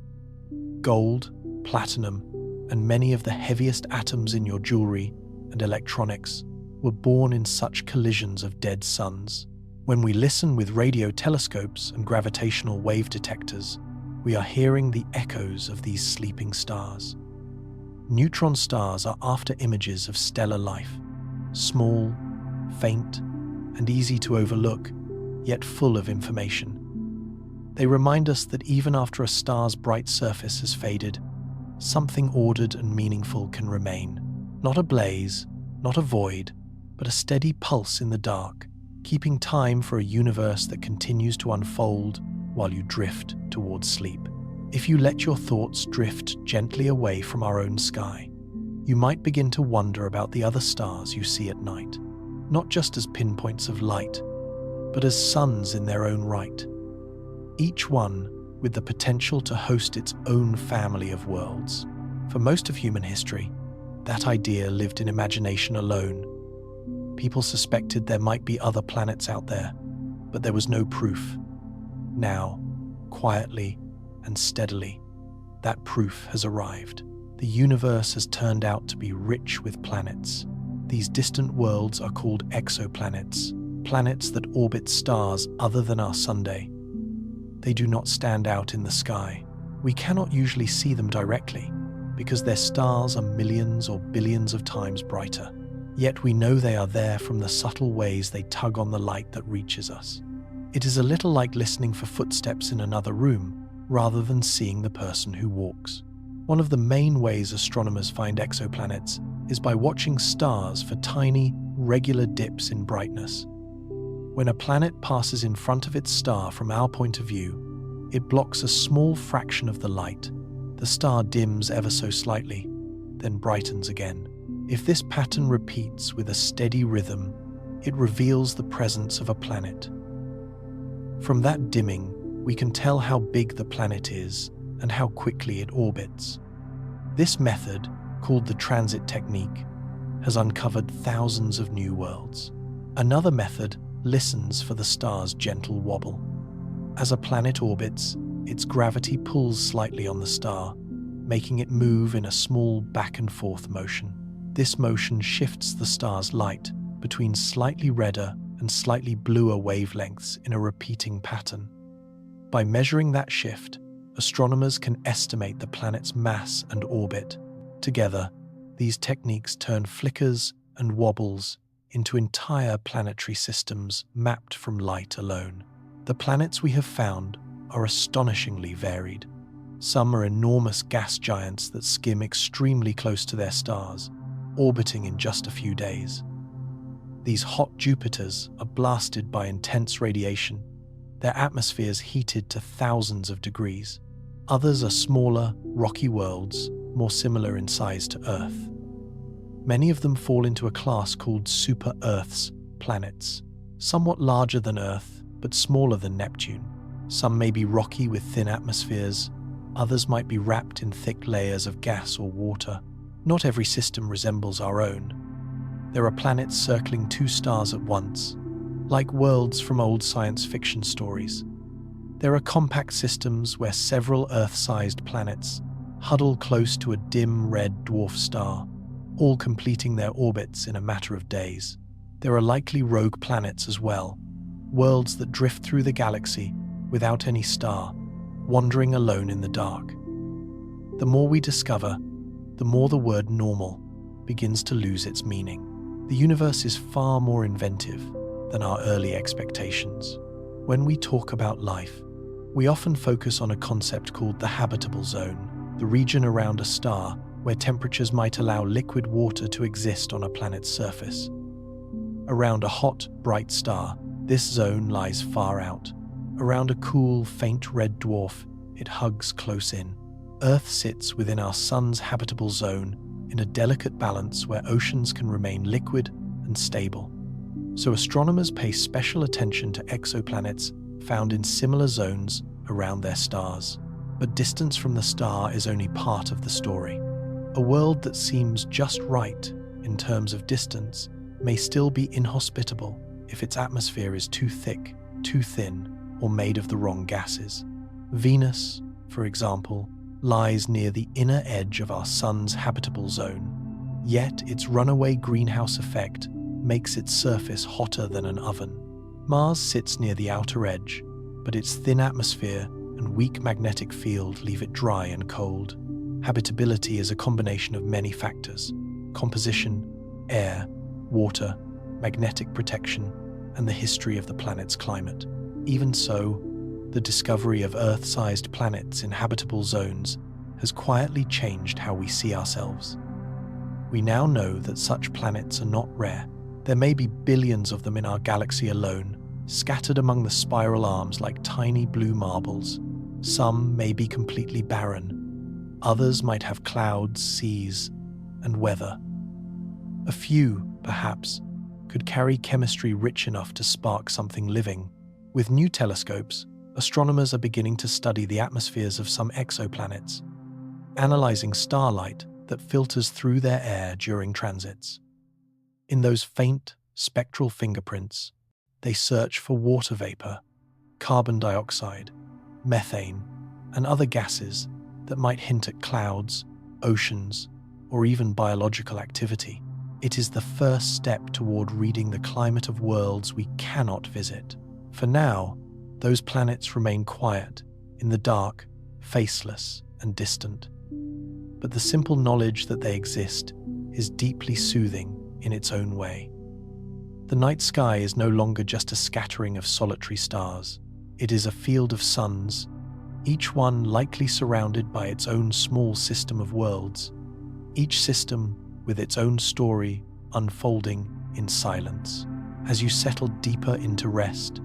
Gold, platinum, and many of the heaviest atoms in your jewelry and electronics were born in such collisions of dead suns. When we listen with radio telescopes and gravitational wave detectors, we are hearing the echoes of these sleeping stars. Neutron stars are after images of stellar life, small, faint, and easy to overlook, yet full of information. They remind us that even after a star's bright surface has faded, something ordered and meaningful can remain. Not a blaze, not a void, but a steady pulse in the dark, keeping time for a universe that continues to unfold while you drift towards sleep. If you let your thoughts drift gently away from our own sky, you might begin to wonder about the other stars you see at night, not just as pinpoints of light, but as suns in their own right, each one with the potential to host its own family of worlds. For most of human history, that idea lived in imagination alone. People suspected there might be other planets out there, but there was no proof. Now, quietly and steadily, that proof has arrived. The universe has turned out to be rich with planets. These distant worlds are called exoplanets, planets that orbit stars other than our Sunday. They do not stand out in the sky. We cannot usually see them directly because their stars are millions or billions of times brighter. Yet we know they are there from the subtle ways they tug on the light that reaches us. It is a little like listening for footsteps in another room, rather than seeing the person who walks. One of the main ways astronomers find exoplanets is by watching stars for tiny, regular dips in brightness. When a planet passes in front of its star from our point of view, it blocks a small fraction of the light. The star dims ever so slightly, then brightens again. If this pattern repeats with a steady rhythm, it reveals the presence of a planet. From that dimming, we can tell how big the planet is and how quickly it orbits. This method, called the transit technique, has uncovered thousands of new worlds. Another method listens for the star's gentle wobble. As a planet orbits, its gravity pulls slightly on the star, making it move in a small back and forth motion. This motion shifts the star's light between slightly redder and slightly bluer wavelengths in a repeating pattern. By measuring that shift, astronomers can estimate the planet's mass and orbit. Together, these techniques turn flickers and wobbles into entire planetary systems mapped from light alone. The planets we have found are astonishingly varied. Some are enormous gas giants that skim extremely close to their stars, orbiting in just a few days. These hot Jupiters are blasted by intense radiation, their atmospheres heated to thousands of degrees. Others are smaller, rocky worlds, more similar in size to Earth. Many of them fall into a class called super-Earths, planets, somewhat larger than Earth, but smaller than Neptune. Some may be rocky with thin atmospheres, others might be wrapped in thick layers of gas or water. Not every system resembles our own. There are planets circling two stars at once, like worlds from old science fiction stories. There are compact systems where several Earth-sized planets huddle close to a dim red dwarf star, all completing their orbits in a matter of days. There are likely rogue planets as well, worlds that drift through the galaxy without any star, wandering alone in the dark. The more we discover, the more the word normal begins to lose its meaning. The universe is far more inventive than our early expectations. When we talk about life, we often focus on a concept called the habitable zone, the region around a star where temperatures might allow liquid water to exist on a planet's surface. Around a hot, bright star, this zone lies far out. Around a cool, faint red dwarf, it hugs close in. Earth sits within our sun's habitable zone in a delicate balance where oceans can remain liquid and stable. So astronomers pay special attention to exoplanets found in similar zones around their stars. But distance from the star is only part of the story. A world that seems just right in terms of distance may still be inhospitable if its atmosphere is too thick, too thin, or made of the wrong gases. Venus, for example, lies near the inner edge of our sun's habitable zone, yet its runaway greenhouse effect makes its surface hotter than an oven. Mars sits near the outer edge, but its thin atmosphere and weak magnetic field leave it dry and cold. Habitability is a combination of many factors: composition, air, water, magnetic protection, and the history of the planet's climate. Even so, the discovery of Earth-sized planets in habitable zones has quietly changed how we see ourselves. We now know that such planets are not rare. There may be billions of them in our galaxy alone, scattered among the spiral arms like tiny blue marbles. Some may be completely barren. Others might have clouds, seas, and weather. A few, perhaps, could carry chemistry rich enough to spark something living. With new telescopes, astronomers are beginning to study the atmospheres of some exoplanets, analyzing starlight that filters through their air during transits. In those faint, spectral fingerprints, they search for water vapor, carbon dioxide, methane, and other gases that might hint at clouds, oceans, or even biological activity. It is the first step toward reading the climate of worlds we cannot visit. For now, those planets remain quiet, in the dark, faceless, and distant. But the simple knowledge that they exist is deeply soothing in its own way. The night sky is no longer just a scattering of solitary stars. It is a field of suns, each one likely surrounded by its own small system of worlds, each system with its own story unfolding in silence. As you settle deeper into rest,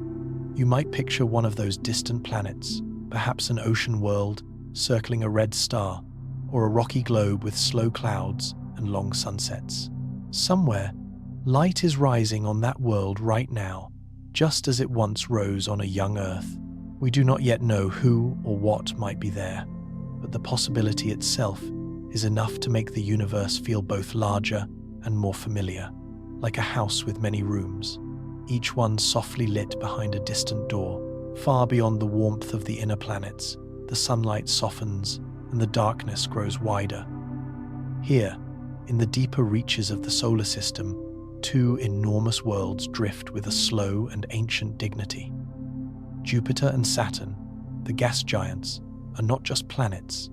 you might picture one of those distant planets, perhaps an ocean world circling a red star, or a rocky globe with slow clouds and long sunsets. Somewhere, light is rising on that world right now, just as it once rose on a young Earth. We do not yet know who or what might be there, but the possibility itself is enough to make the universe feel both larger and more familiar, like a house with many rooms, each one softly lit behind a distant door. Far beyond the warmth of the inner planets, the sunlight softens and the darkness grows wider. Here, in the deeper reaches of the solar system, two enormous worlds drift with a slow and ancient dignity. Jupiter and Saturn, the gas giants, are not just planets.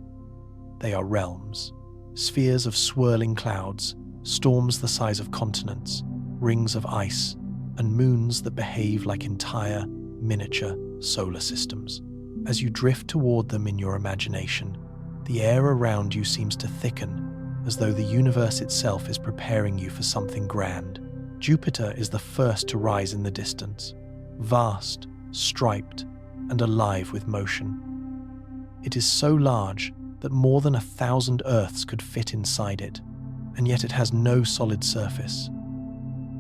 They are realms, spheres of swirling clouds, storms the size of continents, rings of ice, and moons that behave like entire, miniature solar systems. As you drift toward them in your imagination, the air around you seems to thicken, as though the universe itself is preparing you for something grand. Jupiter is the first to rise in the distance, vast, striped, and alive with motion. It is so large that more than 1,000 Earths could fit inside it, and yet it has no solid surface.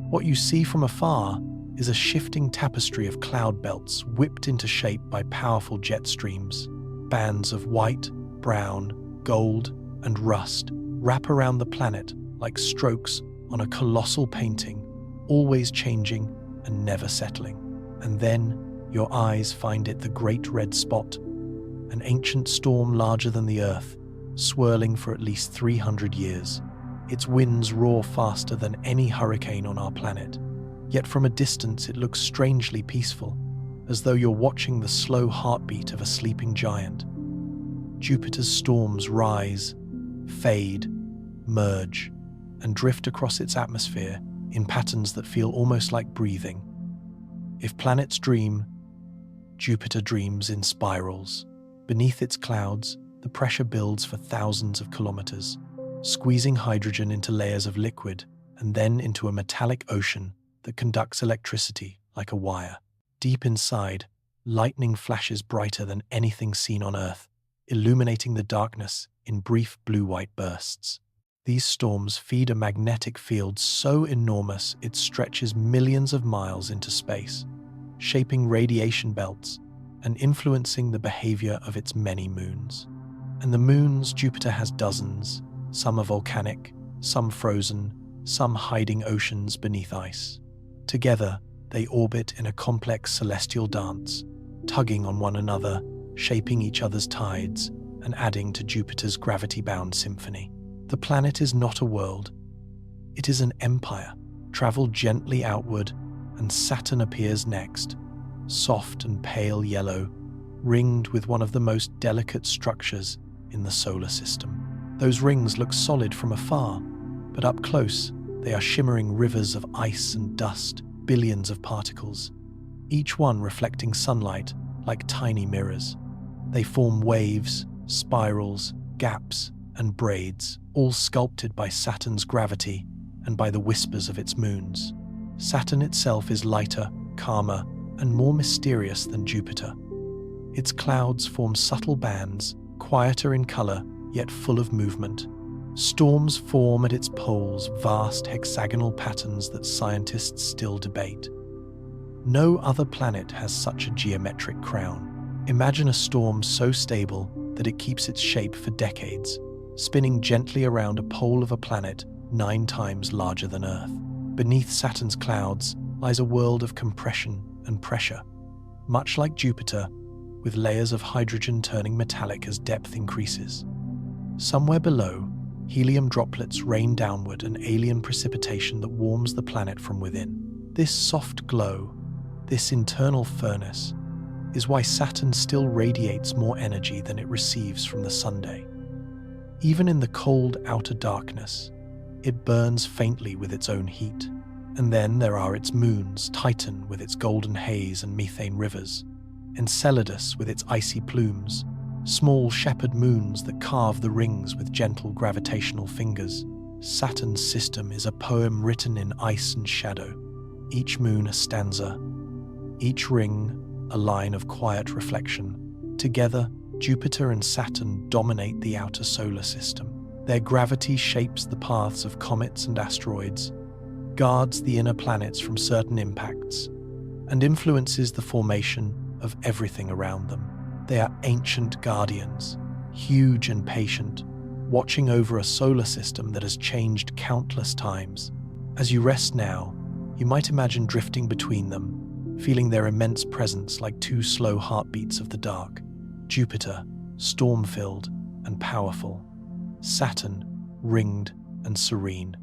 What you see from afar is a shifting tapestry of cloud belts whipped into shape by powerful jet streams. Bands of white, brown, gold, and rust wrap around the planet like strokes on a colossal painting, always changing and never settling. And then your eyes find it the Great Red Spot, an ancient storm larger than the Earth, swirling for at least 300 years. Its winds roar faster than any hurricane on our planet. Yet from a distance it looks strangely peaceful, as though you're watching the slow heartbeat of a sleeping giant. Jupiter's storms rise, fade, merge, and drift across its atmosphere in patterns that feel almost like breathing. If planets dream, Jupiter dreams in spirals. Beneath its clouds, the pressure builds for thousands of kilometers, squeezing hydrogen into layers of liquid and then into a metallic ocean that conducts electricity like a wire. Deep inside, lightning flashes brighter than anything seen on Earth, illuminating the darkness in brief blue-white bursts. These storms feed a magnetic field so enormous it stretches millions of miles into space, shaping radiation belts and influencing the behavior of its many moons. And the moons Jupiter has dozens. Some are volcanic, some frozen, some hiding oceans beneath ice. Together, they orbit in a complex celestial dance, tugging on one another, shaping each other's tides, and adding to Jupiter's gravity-bound symphony. The planet is not a world. It is an empire, traveled gently outward, and Saturn appears next, soft and pale yellow, ringed with one of the most delicate structures in the solar system. Those rings look solid from afar, but up close, they are shimmering rivers of ice and dust, billions of particles, each one reflecting sunlight like tiny mirrors. They form waves, spirals, gaps, and braids, all sculpted by Saturn's gravity and by the whispers of its moons. Saturn itself is lighter, calmer, and more mysterious than Jupiter. Its clouds form subtle bands, quieter in color, yet full of movement. Storms form at its poles vast hexagonal patterns that scientists still debate. No other planet has such a geometric crown. Imagine a storm so stable that it keeps its shape for decades, spinning gently around a pole of a planet 9 times larger than Earth. Beneath Saturn's clouds lies a world of compression and pressure, much like Jupiter, with layers of hydrogen turning metallic as depth increases. Somewhere below, helium droplets rain downward an alien precipitation that warms the planet from within. This soft glow, this internal furnace, is why Saturn still radiates more energy than it receives from the Sunday. Even in the cold outer darkness, it burns faintly with its own heat. And then there are its moons, Titan with its golden haze and methane rivers, Enceladus with its icy plumes, small shepherd moons that carve the rings with gentle gravitational fingers. Saturn's system is a poem written in ice and shadow, each moon a stanza, each ring a line of quiet reflection. Together, Jupiter and Saturn dominate the outer solar system. Their gravity shapes the paths of comets and asteroids, guards the inner planets from certain impacts, and influences the formation of everything around them. They are ancient guardians, huge and patient, watching over a solar system that has changed countless times. As you rest now, you might imagine drifting between them, feeling their immense presence like two slow heartbeats of the dark. Jupiter, storm-filled and powerful. Saturn, ringed and serene.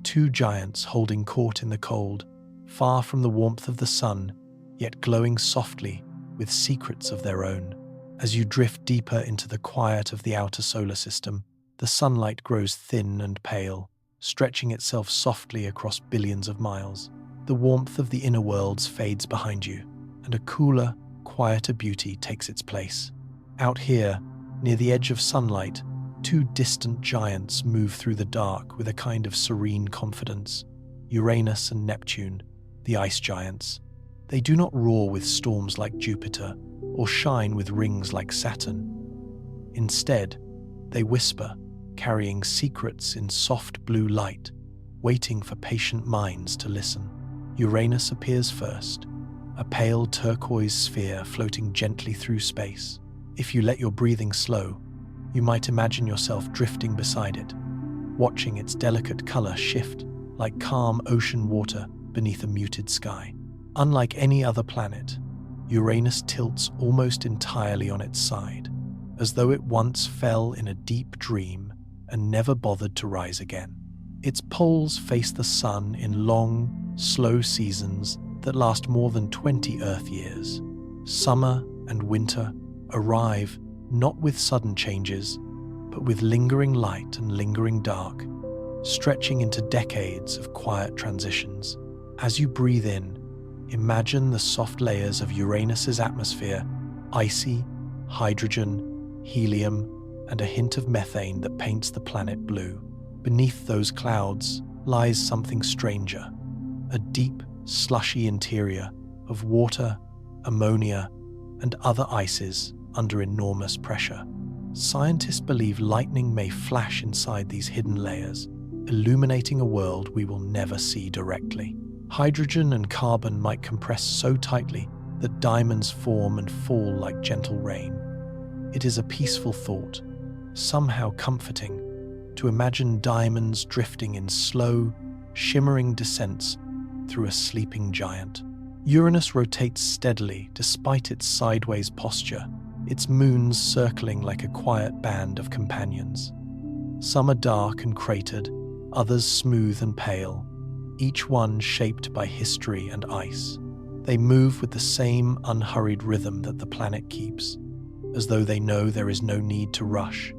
Two giants holding court in the cold, far from the warmth of the sun, yet glowing softly with secrets of their own. As you drift deeper into the quiet of the outer solar system, the sunlight grows thin and pale, stretching itself softly across billions of miles. The warmth of the inner worlds fades behind you, and a cooler, quieter beauty takes its place. Out here, near the edge of sunlight, two distant giants move through the dark with a kind of serene confidence. Uranus and Neptune, the ice giants. They do not roar with storms like Jupiter, or shine with rings like Saturn. Instead, they whisper, carrying secrets in soft blue light, waiting for patient minds to listen. Uranus appears first, a pale turquoise sphere floating gently through space. If you let your breathing slow, you might imagine yourself drifting beside it, watching its delicate color shift like calm ocean water beneath a muted sky. Unlike any other planet, Uranus tilts almost entirely on its side, as though it once fell in a deep dream and never bothered to rise again. Its poles face the sun in long, slow seasons that last more than 20 Earth years. Summer and winter arrive not with sudden changes, but with lingering light and lingering dark, stretching into decades of quiet transitions. As you breathe in, imagine the soft layers of Uranus's atmosphere, icy, hydrogen, helium, and a hint of methane that paints the planet blue. Beneath those clouds lies something stranger, a deep, slushy interior of water, ammonia, and other ices under enormous pressure. Scientists believe lightning may flash inside these hidden layers, illuminating a world we will never see directly. Hydrogen and carbon might compress so tightly that diamonds form and fall like gentle rain. It is a peaceful thought, somehow comforting, to imagine diamonds drifting in slow, shimmering descents through a sleeping giant. Uranus rotates steadily despite its sideways posture, its moons circling like a quiet band of companions. Some are dark and cratered, others smooth and pale, each one shaped by history and ice. They move with the same unhurried rhythm that the planet keeps, as though they know there is no need to rush.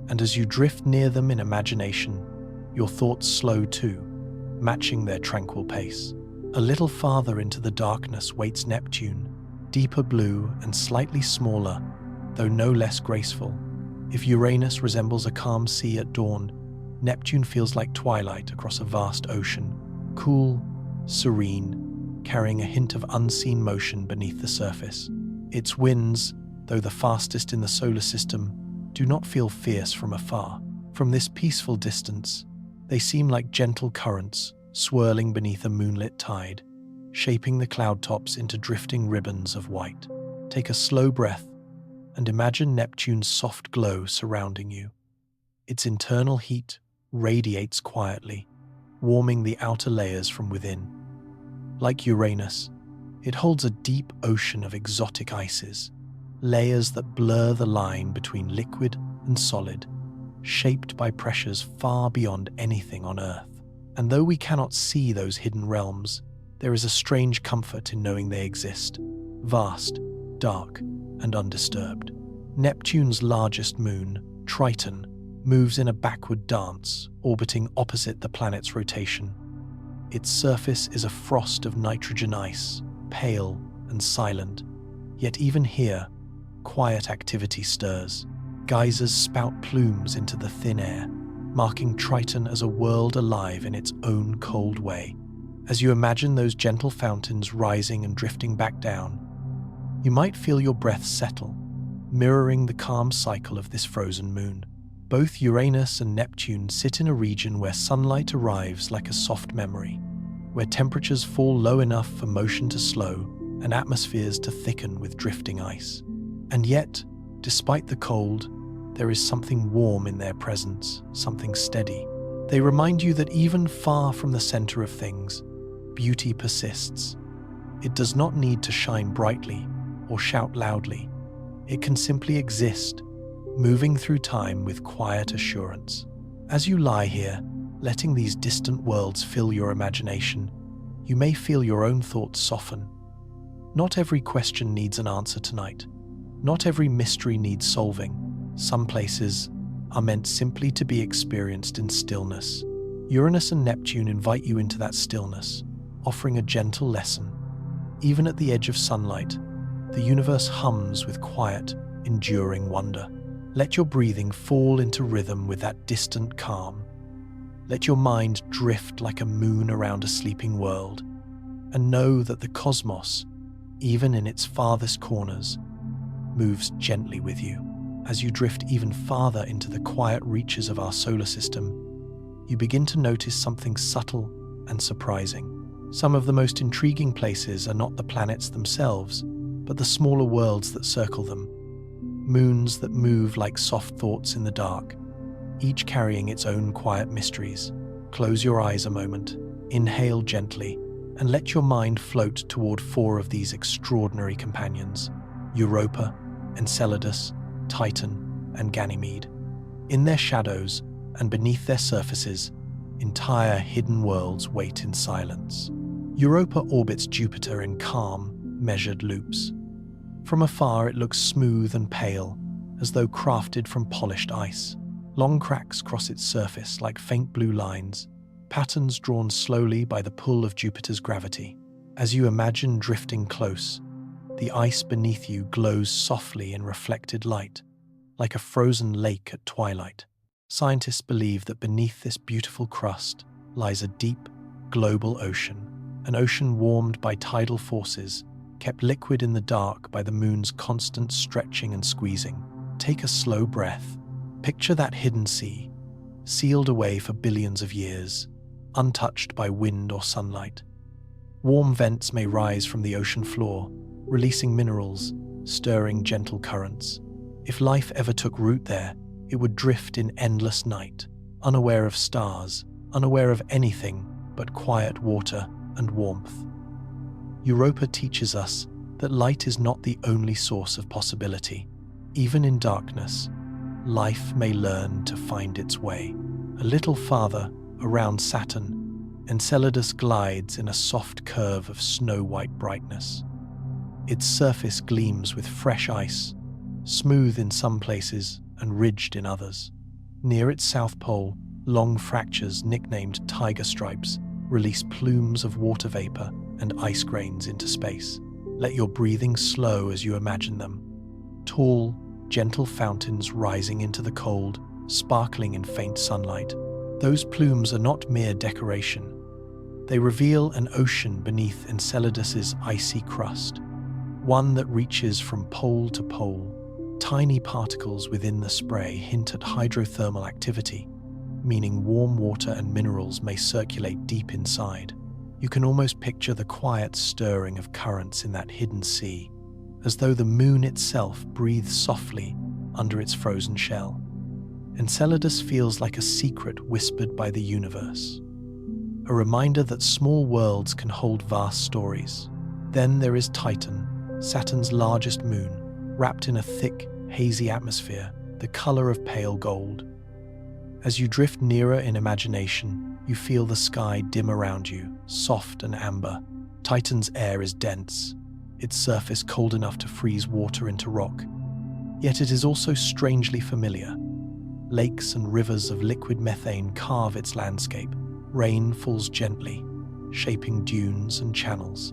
And as you drift near them in imagination, your thoughts slow too, matching their tranquil pace. A little farther into the darkness waits Neptune, deeper blue and slightly smaller, though no less graceful. If Uranus resembles a calm sea at dawn, Neptune feels like twilight across a vast ocean, cool, serene, carrying a hint of unseen motion beneath the surface. Its winds, though the fastest in the solar system, do not feel fierce from afar. From this peaceful distance, they seem like gentle currents swirling beneath a moonlit tide, shaping the cloud tops into drifting ribbons of white. Take a slow breath and imagine Neptune's soft glow surrounding you. Its internal heat radiates quietly, warming the outer layers from within. Like Uranus, it holds a deep ocean of exotic ices, layers that blur the line between liquid and solid, shaped by pressures far beyond anything on Earth. And though we cannot see those hidden realms, there is a strange comfort in knowing they exist, vast, dark, and undisturbed. Neptune's largest moon, Triton, moves in a backward dance, orbiting opposite the planet's rotation. Its surface is a frost of nitrogen ice, pale and silent. Yet even here, quiet activity stirs. Geysers spout plumes into the thin air, marking Triton as a world alive in its own cold way. As you imagine those gentle fountains rising and drifting back down, you might feel your breath settle, mirroring the calm cycle of this frozen moon. Both Uranus and Neptune sit in a region where sunlight arrives like a soft memory, where temperatures fall low enough for motion to slow and atmospheres to thicken with drifting ice. And yet, despite the cold, there is something warm in their presence, something steady. They remind you that even far from the center of things, beauty persists. It does not need to shine brightly or shout loudly. It can simply exist, moving through time with quiet assurance. As you lie here, letting these distant worlds fill your imagination, you may feel your own thoughts soften. Not every question needs an answer tonight. Not every mystery needs solving. Some places are meant simply to be experienced in stillness. Uranus and Neptune invite you into that stillness, offering a gentle lesson. Even at the edge of sunlight, the universe hums with quiet, enduring wonder. Let your breathing fall into rhythm with that distant calm. Let your mind drift like a moon around a sleeping world, and know that the cosmos, even in its farthest corners, moves gently with you. As you drift even farther into the quiet reaches of our solar system, you begin to notice something subtle and surprising. Some of the most intriguing places are not the planets themselves, but the smaller worlds that circle them. Moons that move like soft thoughts in the dark, each carrying its own quiet mysteries. Close your eyes a moment, inhale gently, and let your mind float toward 4 of these extraordinary companions: Europa, Enceladus, Titan, and Ganymede. In their shadows and beneath their surfaces, entire hidden worlds wait in silence. Europa orbits Jupiter in calm, measured loops. From afar, it looks smooth and pale, as though crafted from polished ice. Long cracks cross its surface like faint blue lines, patterns drawn slowly by the pull of Jupiter's gravity. As you imagine drifting close, the ice beneath you glows softly in reflected light, like a frozen lake at twilight. Scientists believe that beneath this beautiful crust lies a deep, global ocean, an ocean warmed by tidal forces, kept liquid in the dark by the moon's constant stretching and squeezing. Take a slow breath. Picture that hidden sea, sealed away for billions of years, untouched by wind or sunlight. Warm vents may rise from the ocean floor, releasing minerals, stirring gentle currents. If life ever took root there, it would drift in endless night, unaware of stars, unaware of anything but quiet water and warmth. Europa teaches us that light is not the only source of possibility. Even in darkness, life may learn to find its way. A little farther, around Saturn, Enceladus glides in a soft curve of snow-white brightness. Its surface gleams with fresh ice, smooth in some places and ridged in others. Near its south pole, long fractures nicknamed tiger stripes release plumes of water vapor and ice grains into space. Let your breathing slow as you imagine them. Tall, gentle fountains rising into the cold, sparkling in faint sunlight. Those plumes are not mere decoration. They reveal an ocean beneath Enceladus's icy crust, one that reaches from pole to pole. Tiny particles within the spray hint at hydrothermal activity, meaning warm water and minerals may circulate deep inside. You can almost picture the quiet stirring of currents in that hidden sea, as though the moon itself breathes softly under its frozen shell. Enceladus feels like a secret whispered by the universe, a reminder that small worlds can hold vast stories. Then there is Titan, Saturn's largest moon, wrapped in a thick, hazy atmosphere, the color of pale gold. As you drift nearer in imagination, you feel the sky dim around you, soft and amber. Titan's air is dense, its surface cold enough to freeze water into rock. Yet it is also strangely familiar. Lakes and rivers of liquid methane carve its landscape. Rain falls gently, shaping dunes and channels.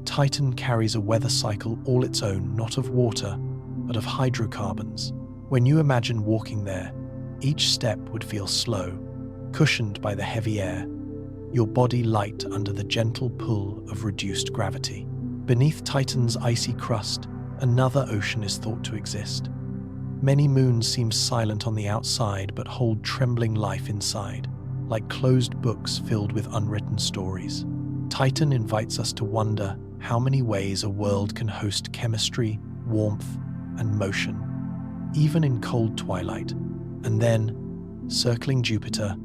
Titan carries a weather cycle all its own, not of water, but of hydrocarbons. When you imagine walking there, each step would feel slow, cushioned by the heavy air, your body light under the gentle pull of reduced gravity. Beneath Titan's icy crust, another ocean is thought to exist. Many moons seem silent on the outside but hold trembling life inside, like closed books filled with unwritten stories. Titan invites us to wonder how many ways a world can host chemistry, warmth, and motion, even in cold twilight. And then, circling Jupiter,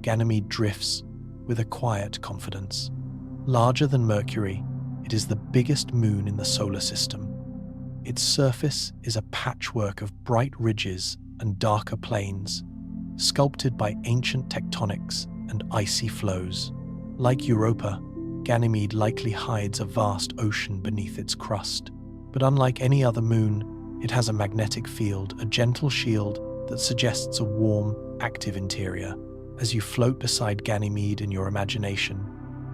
Ganymede drifts with a quiet confidence. Larger than Mercury, it is the biggest moon in the solar system. Its surface is a patchwork of bright ridges and darker plains, sculpted by ancient tectonics and icy flows. Like Europa, Ganymede likely hides a vast ocean beneath its crust. But unlike any other moon, it has a magnetic field, a gentle shield that suggests a warm, active interior. As you float beside Ganymede in your imagination,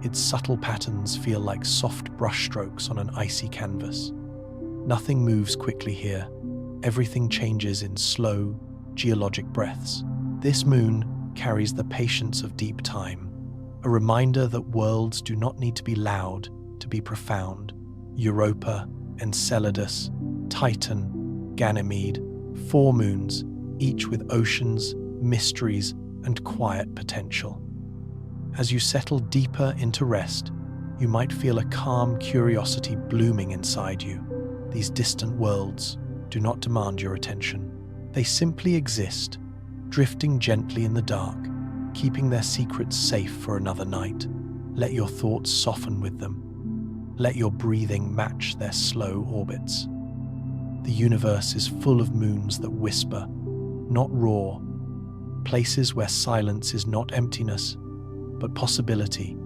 its subtle patterns feel like soft brushstrokes on an icy canvas. Nothing moves quickly here. Everything changes in slow, geologic breaths. This moon carries the patience of deep time, a reminder that worlds do not need to be loud to be profound. Europa, Enceladus, Titan, Ganymede, 4 moons, each with oceans, mysteries, and quiet potential. As you settle deeper into rest, you might feel a calm curiosity blooming inside you. These distant worlds do not demand your attention. They simply exist, drifting gently in the dark, keeping their secrets safe for another night. Let your thoughts soften with them. Let your breathing match their slow orbits. The universe is full of moons that whisper, not roar, places where silence is not emptiness, but possibility.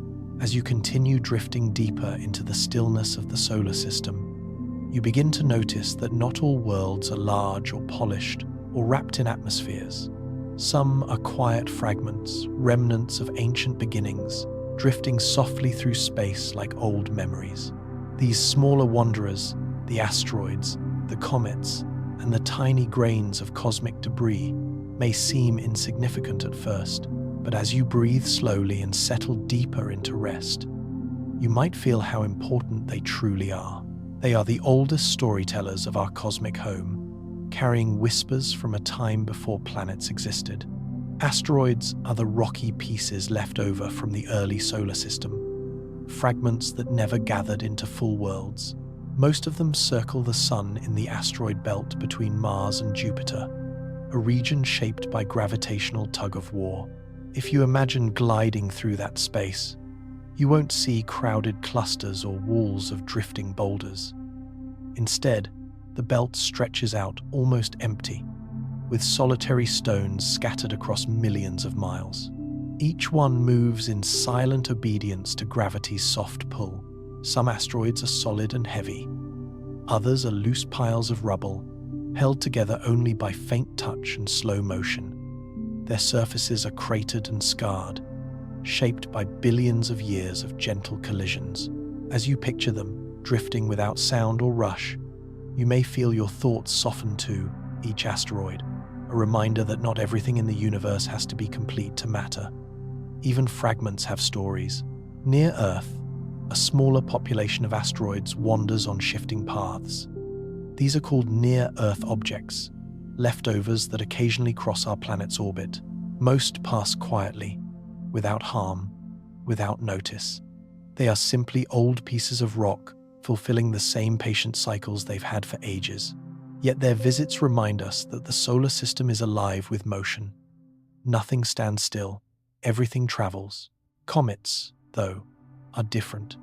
As you continue drifting deeper into the stillness of the solar system, you begin to notice that not all worlds are large or polished or wrapped in atmospheres. Some are quiet fragments, remnants of ancient beginnings, drifting softly through space like old memories. These smaller wanderers, the asteroids, the comets, and the tiny grains of cosmic debris, may seem insignificant at first, but as you breathe slowly and settle deeper into rest, you might feel how important they truly are. They are the oldest storytellers of our cosmic home, carrying whispers from a time before planets existed. Asteroids are the rocky pieces left over from the early solar system, fragments that never gathered into full worlds. Most of them circle the Sun in the asteroid belt between Mars and Jupiter, a region shaped by gravitational tug-of-war. If you imagine gliding through that space, you won't see crowded clusters or walls of drifting boulders. Instead, the belt stretches out almost empty, with solitary stones scattered across millions of miles. Each one moves in silent obedience to gravity's soft pull. Some asteroids are solid and heavy. Others are loose piles of rubble, held together only by faint touch and slow motion. Their surfaces are cratered and scarred, shaped by billions of years of gentle collisions. As you picture them, drifting without sound or rush, you may feel your thoughts soften to each asteroid, a reminder that not everything in the universe has to be complete to matter. Even fragments have stories. Near Earth, a smaller population of asteroids wanders on shifting paths. These are called near-Earth objects, leftovers that occasionally cross our planet's orbit. Most pass quietly, without harm, without notice. They are simply old pieces of rock, fulfilling the same patient cycles they've had for ages. Yet their visits remind us that the solar system is alive with motion. Nothing stands still, everything travels. Comets, though, are different.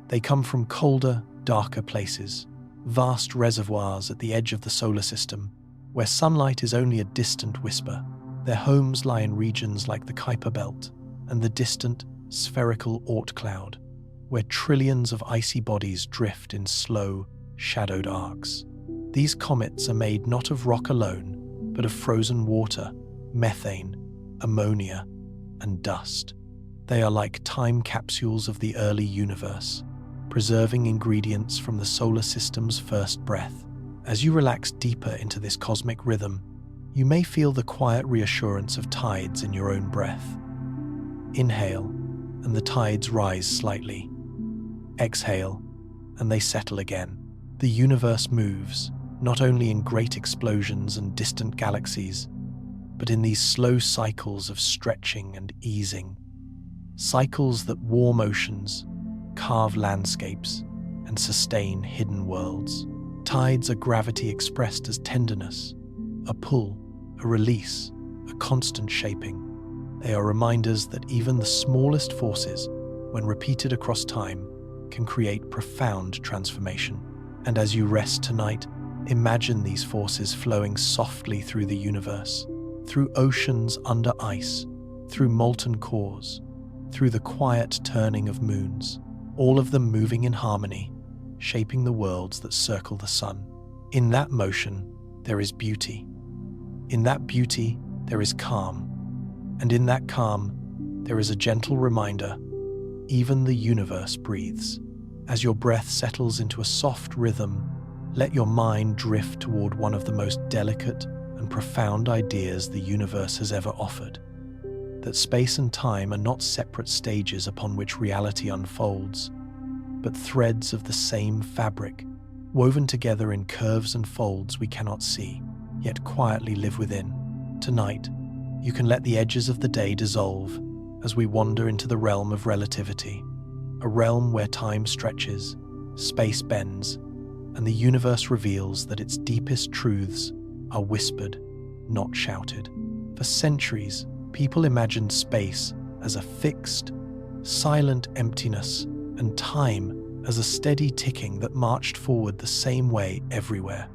They come from colder, darker places, vast reservoirs at the edge of the solar system, where sunlight is only a distant whisper. Their homes lie in regions like the Kuiper Belt and the distant, spherical Oort cloud, where trillions of icy bodies drift in slow, shadowed arcs. These comets are made not of rock alone, but of frozen water, methane, ammonia, and dust. They are like time capsules of the early universe, preserving ingredients from the solar system's first breath. As you relax deeper into this cosmic rhythm, you may feel the quiet reassurance of tides in your own breath. Inhale, and the tides rise slightly. Exhale, and they settle again. The universe moves, not only in great explosions and distant galaxies, but in these slow cycles of stretching and easing. Cycles that warm oceans, carve landscapes, and sustain hidden worlds. Tides are gravity expressed as tenderness, a pull, a release, a constant shaping. They are reminders that even the smallest forces, when repeated across time, can create profound transformation. And as you rest tonight, imagine these forces flowing softly through the universe, through oceans under ice, through molten cores, through the quiet turning of moons, all of them moving in harmony, shaping the worlds that circle the sun. In that motion, there is beauty. In that beauty, there is calm. And in that calm, there is a gentle reminder, even the universe breathes. As your breath settles into a soft rhythm, let your mind drift toward one of the most delicate and profound ideas the universe has ever offered. That space and time are not separate stages upon which reality unfolds, but threads of the same fabric, woven together in curves and folds we cannot see, yet quietly live within. Tonight, you can let the edges of the day dissolve as we wander into the realm of relativity, a realm where time stretches, space bends, and the universe reveals that its deepest truths are whispered, not shouted. For centuries, people imagined space as a fixed, silent emptiness and time as a steady ticking that marched forward the same way everywhere.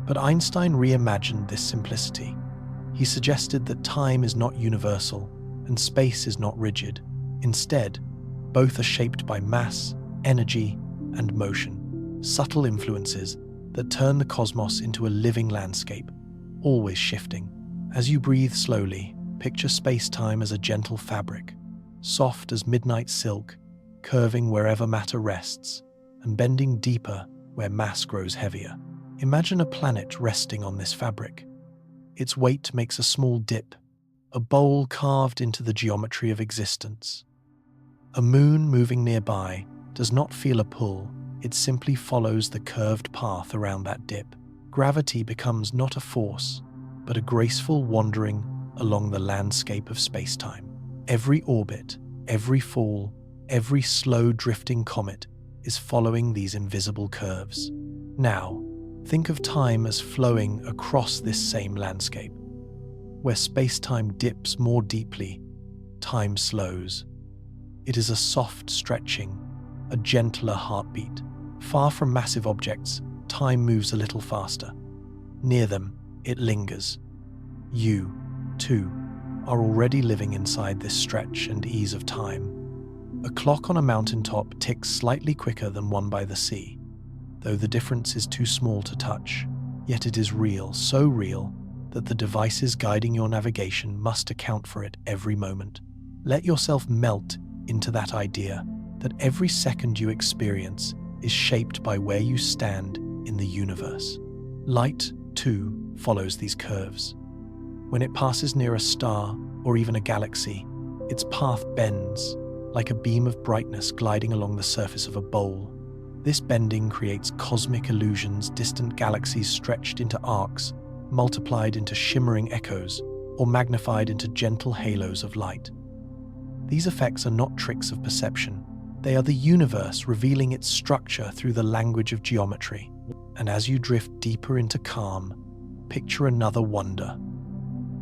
But Einstein reimagined this simplicity. He suggested that time is not universal and space is not rigid. Instead, both are shaped by mass, energy, and motion, subtle influences that turn the cosmos into a living landscape, always shifting. As you breathe slowly, picture space-time as a gentle fabric, soft as midnight silk, curving wherever matter rests, and bending deeper where mass grows heavier. Imagine a planet resting on this fabric. Its weight makes a small dip, a bowl carved into the geometry of existence. A moon moving nearby does not feel a pull, it simply follows the curved path around that dip. Gravity becomes not a force, but a graceful wandering along the landscape of space-time. Every orbit, every fall, every slow drifting comet is following these invisible curves. Now, think of time as flowing across this same landscape. Where space-time dips more deeply, time slows. It is a soft stretching, a gentler heartbeat. Far from massive objects, time moves a little faster. Near them, it lingers. You, too, are already living inside this stretch and ease of time. A clock on a mountaintop ticks slightly quicker than one by the sea, though the difference is too small to touch. Yet it is real, so real, that the devices guiding your navigation must account for it every moment. Let yourself melt into that idea that every second you experience is shaped by where you stand in the universe. Light, too, follows these curves. When it passes near a star or even a galaxy, its path bends, like a beam of brightness gliding along the surface of a bowl. This bending creates cosmic illusions, distant galaxies stretched into arcs, multiplied into shimmering echoes, or magnified into gentle halos of light. These effects are not tricks of perception. They are the universe revealing its structure through the language of geometry. And as you drift deeper into calm, picture another wonder.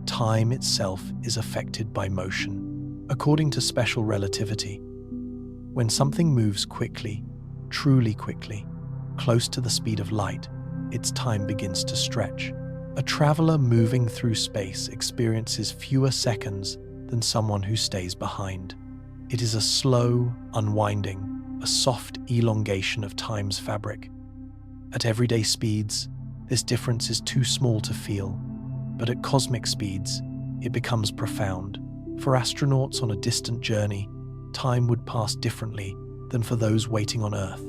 Time itself is affected by motion. According to special relativity, when something moves quickly, truly quickly, close to the speed of light, its time begins to stretch. A traveler moving through space experiences fewer seconds than someone who stays behind. It is a slow unwinding, a soft elongation of time's fabric. At everyday speeds, this difference is too small to feel, but at cosmic speeds, it becomes profound. For astronauts on a distant journey, time would pass differently than for those waiting on Earth.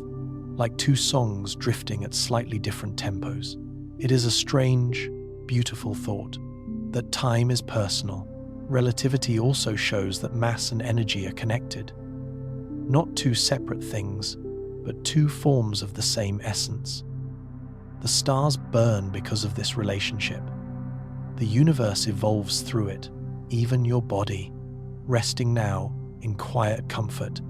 like two songs drifting at slightly different tempos. It is a strange, beautiful thought that time is personal. Relativity also shows that mass and energy are connected. Not two separate things, but two forms of the same essence. The stars burn because of this relationship. The universe evolves through it. Even your body, resting now in quiet comfort,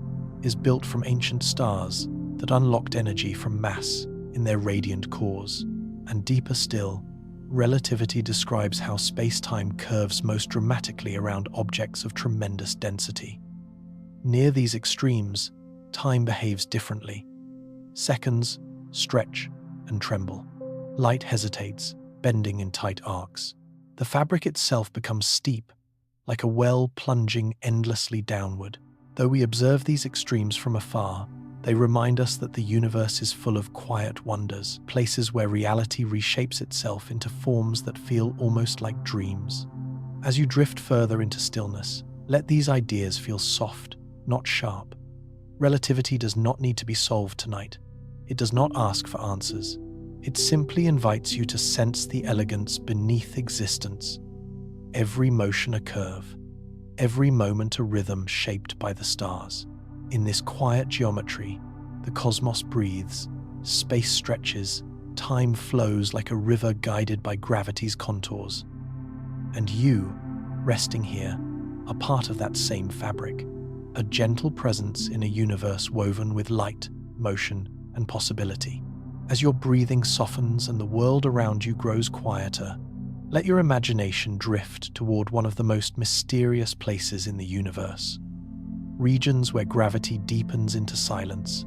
is built from ancient stars that unlocked energy from mass in their radiant cores. And deeper still, relativity describes how space-time curves most dramatically around objects of tremendous density. Near these extremes, time behaves differently. Seconds stretch and tremble. Light hesitates, bending in tight arcs. The fabric itself becomes steep, like a well plunging endlessly downward. Though we observe these extremes from afar, they remind us that the universe is full of quiet wonders, places where reality reshapes itself into forms that feel almost like dreams. As you drift further into stillness, let these ideas feel soft, not sharp. Relativity does not need to be solved tonight. It does not ask for answers. It simply invites you to sense the elegance beneath existence. Every motion a curve, every moment a rhythm shaped by the stars. In this quiet geometry, the cosmos breathes, space stretches, time flows like a river guided by gravity's contours. And you, resting here, are part of that same fabric, a gentle presence in a universe woven with light, motion, and possibility. As your breathing softens and the world around you grows quieter, let your imagination drift toward one of the most mysterious places in the universe. Regions where gravity deepens into silence,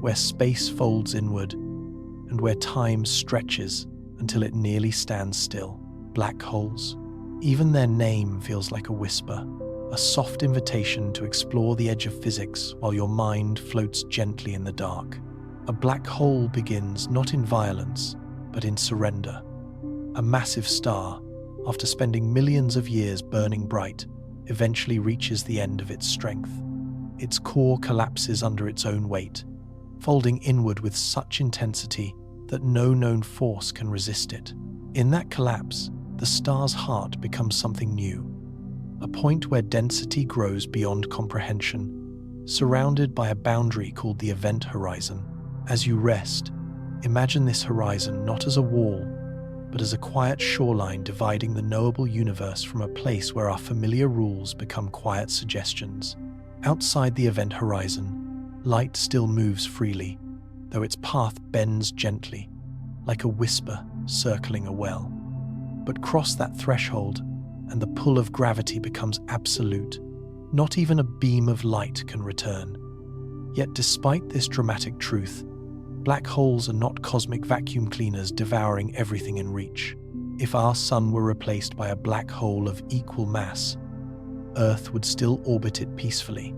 where space folds inward, and where time stretches until it nearly stands still. Black holes. Even their name feels like a whisper, a soft invitation to explore the edge of physics while your mind floats gently in the dark. A black hole begins not in violence, but in surrender. A massive star, after spending millions of years burning bright, eventually reaches the end of its strength. Its core collapses under its own weight, folding inward with such intensity that no known force can resist it. In that collapse, the star's heart becomes something new, a point where density grows beyond comprehension, surrounded by a boundary called the event horizon. As you rest, imagine this horizon not as a wall, but as a quiet shoreline dividing the knowable universe from a place where our familiar rules become quiet suggestions. Outside the event horizon, light still moves freely, though its path bends gently, like a whisper circling a well. But cross that threshold, and the pull of gravity becomes absolute. Not even a beam of light can return. Yet despite this dramatic truth, black holes are not cosmic vacuum cleaners devouring everything in reach. If our sun were replaced by a black hole of equal mass, Earth would still orbit it peacefully,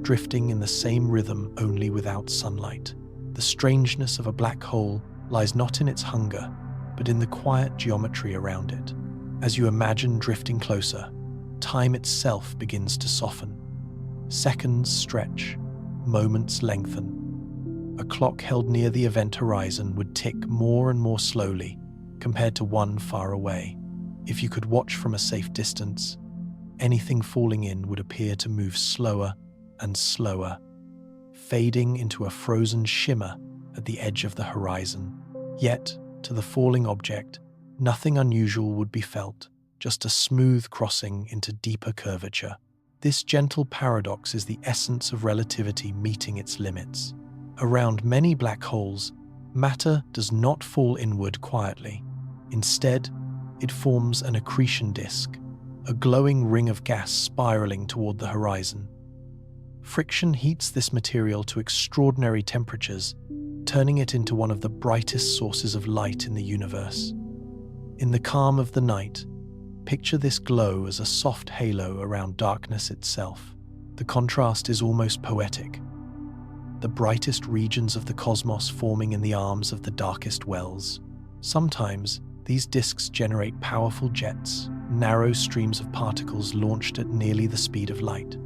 drifting in the same rhythm only without sunlight. The strangeness of a black hole lies not in its hunger, but in the quiet geometry around it. As you imagine drifting closer, time itself begins to soften. Seconds stretch, moments lengthen. A clock held near the event horizon would tick more and more slowly compared to one far away. If you could watch from a safe distance, anything falling in would appear to move slower and slower, fading into a frozen shimmer at the edge of the horizon. Yet, to the falling object, nothing unusual would be felt, just a smooth crossing into deeper curvature. This gentle paradox is the essence of relativity meeting its limits. Around many black holes, matter does not fall inward quietly. Instead, it forms an accretion disk, a glowing ring of gas spiraling toward the horizon. Friction heats this material to extraordinary temperatures, turning it into one of the brightest sources of light in the universe. In the calm of the night, picture this glow as a soft halo around darkness itself. The contrast is almost poetic. The brightest regions of the cosmos forming in the arms of the darkest wells. Sometimes, these disks generate powerful jets, narrow streams of particles launched at nearly the speed of light.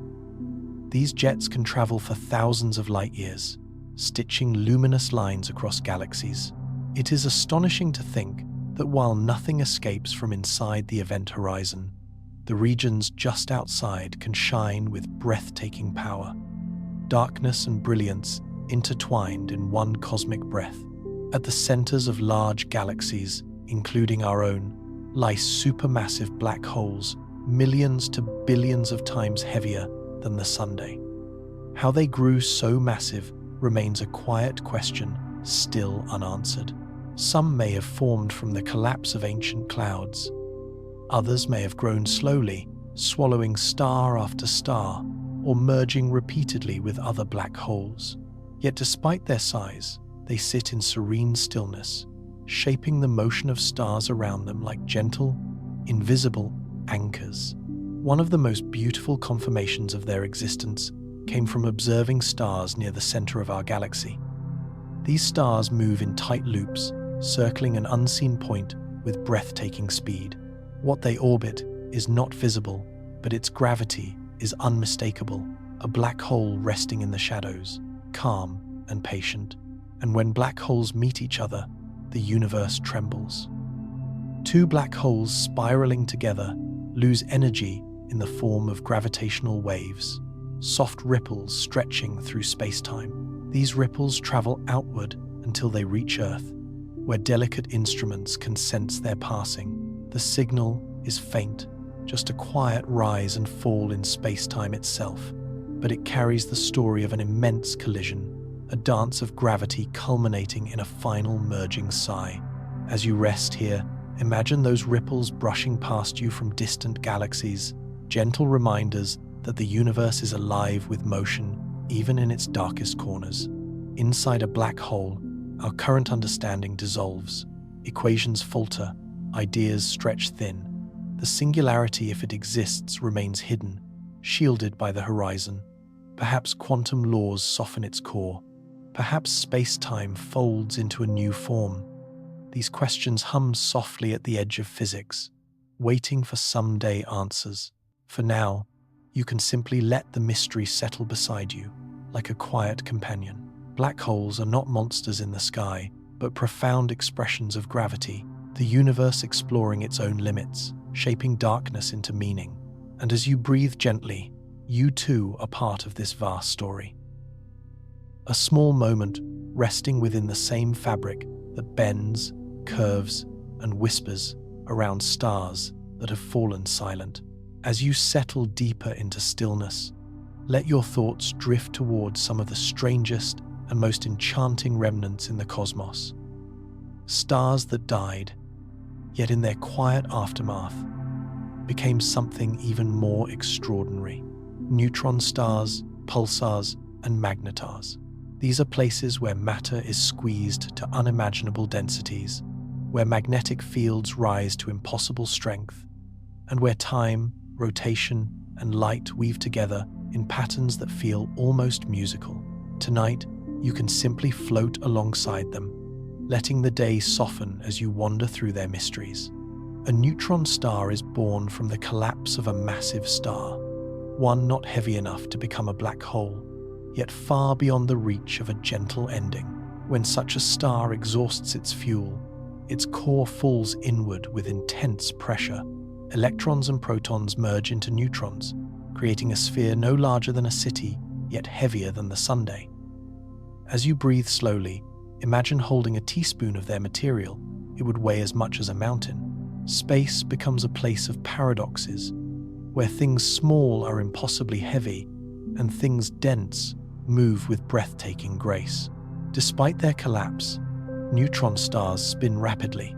These jets can travel for thousands of light years, stitching luminous lines across galaxies. It is astonishing to think that while nothing escapes from inside the event horizon, the regions just outside can shine with breathtaking power. Darkness and brilliance intertwined in one cosmic breath. At the centers of large galaxies, including our own, lie supermassive black holes, millions to billions of times heavier than the Sunday. How they grew so massive remains a quiet question still unanswered. Some may have formed from the collapse of ancient clouds. Others may have grown slowly, swallowing star after star, or merging repeatedly with other black holes. Yet despite their size, they sit in serene stillness, shaping the motion of stars around them like gentle, invisible anchors. One of the most beautiful confirmations of their existence came from observing stars near the center of our galaxy. These stars move in tight loops, circling an unseen point with breathtaking speed. What they orbit is not visible, but its gravity is unmistakable, a black hole resting in the shadows, calm and patient. And when black holes meet each other, the universe trembles. Two black holes spiraling together lose energy in the form of gravitational waves, soft ripples stretching through space-time. These ripples travel outward until they reach Earth, where delicate instruments can sense their passing. The signal is faint, just a quiet rise and fall in space-time itself, but it carries the story of an immense collision, a dance of gravity culminating in a final merging sigh. As you rest here, imagine those ripples brushing past you from distant galaxies, gentle reminders that the universe is alive with motion, even in its darkest corners. Inside a black hole, our current understanding dissolves, equations falter, ideas stretch thin. The singularity, if it exists, remains hidden, shielded by the horizon. Perhaps quantum laws soften its core. Perhaps space-time folds into a new form. These questions hum softly at the edge of physics, waiting for someday answers. For now, you can simply let the mystery settle beside you, like a quiet companion. Black holes are not monsters in the sky, but profound expressions of gravity, the universe exploring its own limits, shaping darkness into meaning. And as you breathe gently, you too are part of this vast story. A small moment resting within the same fabric that bends, curves, and whispers around stars that have fallen silent. As you settle deeper into stillness, let your thoughts drift towards some of the strangest and most enchanting remnants in the cosmos. Stars that died, yet in their quiet aftermath, became something even more extraordinary. Neutron stars, pulsars, and magnetars. These are places where matter is squeezed to unimaginable densities, where magnetic fields rise to impossible strength, and where time, rotation, and light weave together in patterns that feel almost musical. Tonight, you can simply float alongside them, letting the day soften as you wander through their mysteries. A neutron star is born from the collapse of a massive star, one not heavy enough to become a black hole, yet far beyond the reach of a gentle ending. When such a star exhausts its fuel, its core falls inward with intense pressure. Electrons and protons merge into neutrons, creating a sphere no larger than a city, yet heavier than the Sunday. As you breathe slowly, imagine holding a teaspoon of their material. It would weigh as much as a mountain. Space becomes a place of paradoxes, where things small are impossibly heavy, and things dense move with breathtaking grace. Despite their collapse, neutron stars spin rapidly.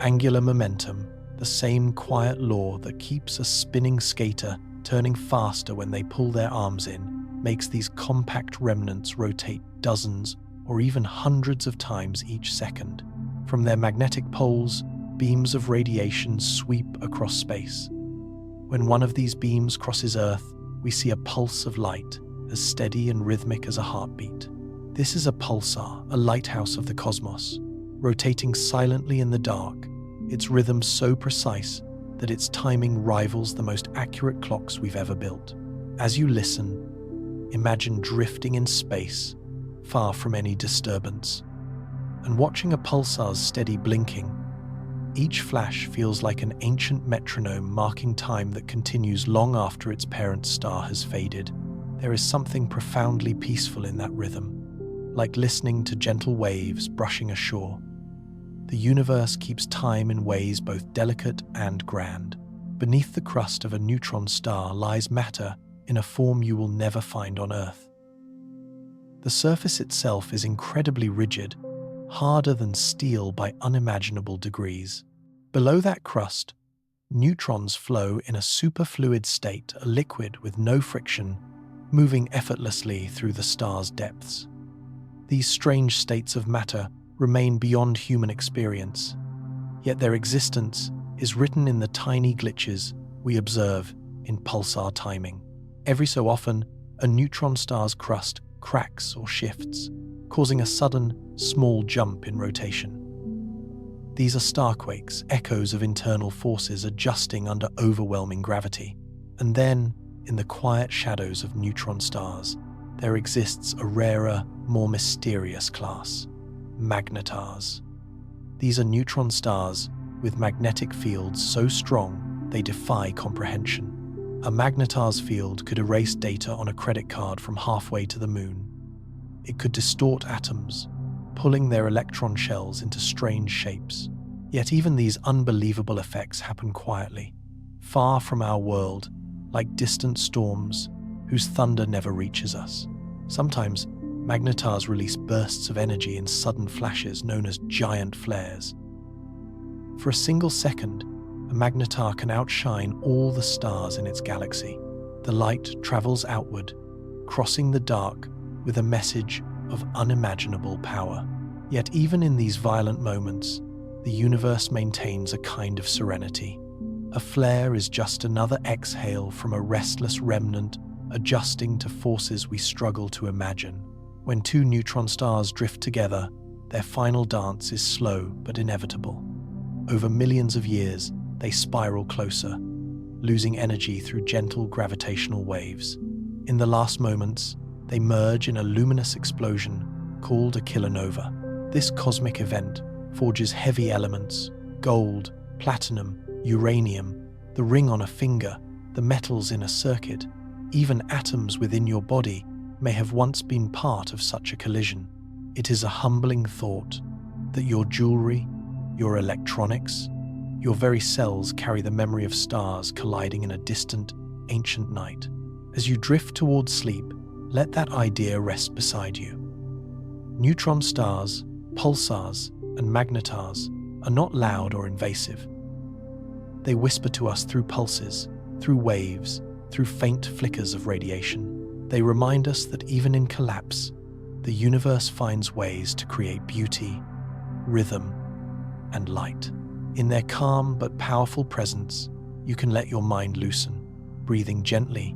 Angular momentum, the same quiet law that keeps a spinning skater turning faster when they pull their arms in, makes these compact remnants rotate dozens or even hundreds of times each second. From their magnetic poles, beams of radiation sweep across space. When one of these beams crosses Earth, we see a pulse of light, as steady and rhythmic as a heartbeat. This is a pulsar, a lighthouse of the cosmos, rotating silently in the dark, its rhythm so precise that its timing rivals the most accurate clocks we've ever built. As you listen, imagine drifting in space, far from any disturbance. And watching a pulsar's steady blinking, each flash feels like an ancient metronome marking time that continues long after its parent star has faded. There is something profoundly peaceful in that rhythm, like listening to gentle waves brushing ashore. The universe keeps time in ways both delicate and grand. Beneath the crust of a neutron star lies matter in a form you will never find on Earth. The surface itself is incredibly rigid, harder than steel by unimaginable degrees. Below that crust, neutrons flow in a superfluid state, a liquid with no friction, moving effortlessly through the star's depths. These strange states of matter remain beyond human experience, yet their existence is written in the tiny glitches we observe in pulsar timing. Every so often, a neutron star's crust cracks or shifts, causing a sudden, small jump in rotation. These are starquakes, echoes of internal forces adjusting under overwhelming gravity. And then, in the quiet shadows of neutron stars, there exists a rarer, more mysterious class: magnetars. These are neutron stars with magnetic fields so strong they defy comprehension. A magnetar's field could erase data on a credit card from halfway to the moon. It could distort atoms, pulling their electron shells into strange shapes. Yet even these unbelievable effects happen quietly, far from our world, like distant storms whose thunder never reaches us. Sometimes, magnetars release bursts of energy in sudden flashes known as giant flares. For a single second, a magnetar can outshine all the stars in its galaxy. The light travels outward, crossing the dark with a message of unimaginable power. Yet even in these violent moments, the universe maintains a kind of serenity. A flare is just another exhale from a restless remnant adjusting to forces we struggle to imagine. When two neutron stars drift together, their final dance is slow but inevitable. Over millions of years, they spiral closer, losing energy through gentle gravitational waves. In the last moments, they merge in a luminous explosion called a kilonova. This cosmic event forges heavy elements: gold, platinum, uranium, the ring on a finger, the metals in a circuit. Even atoms within your body may have once been part of such a collision. It is a humbling thought that your jewelry, your electronics, your very cells carry the memory of stars colliding in a distant, ancient night. As you drift towards sleep, let that idea rest beside you. Neutron stars, pulsars, and magnetars are not loud or invasive. They whisper to us through pulses, through waves, through faint flickers of radiation. They remind us that even in collapse, the universe finds ways to create beauty, rhythm, and light. In their calm but powerful presence, you can let your mind loosen, breathing gently,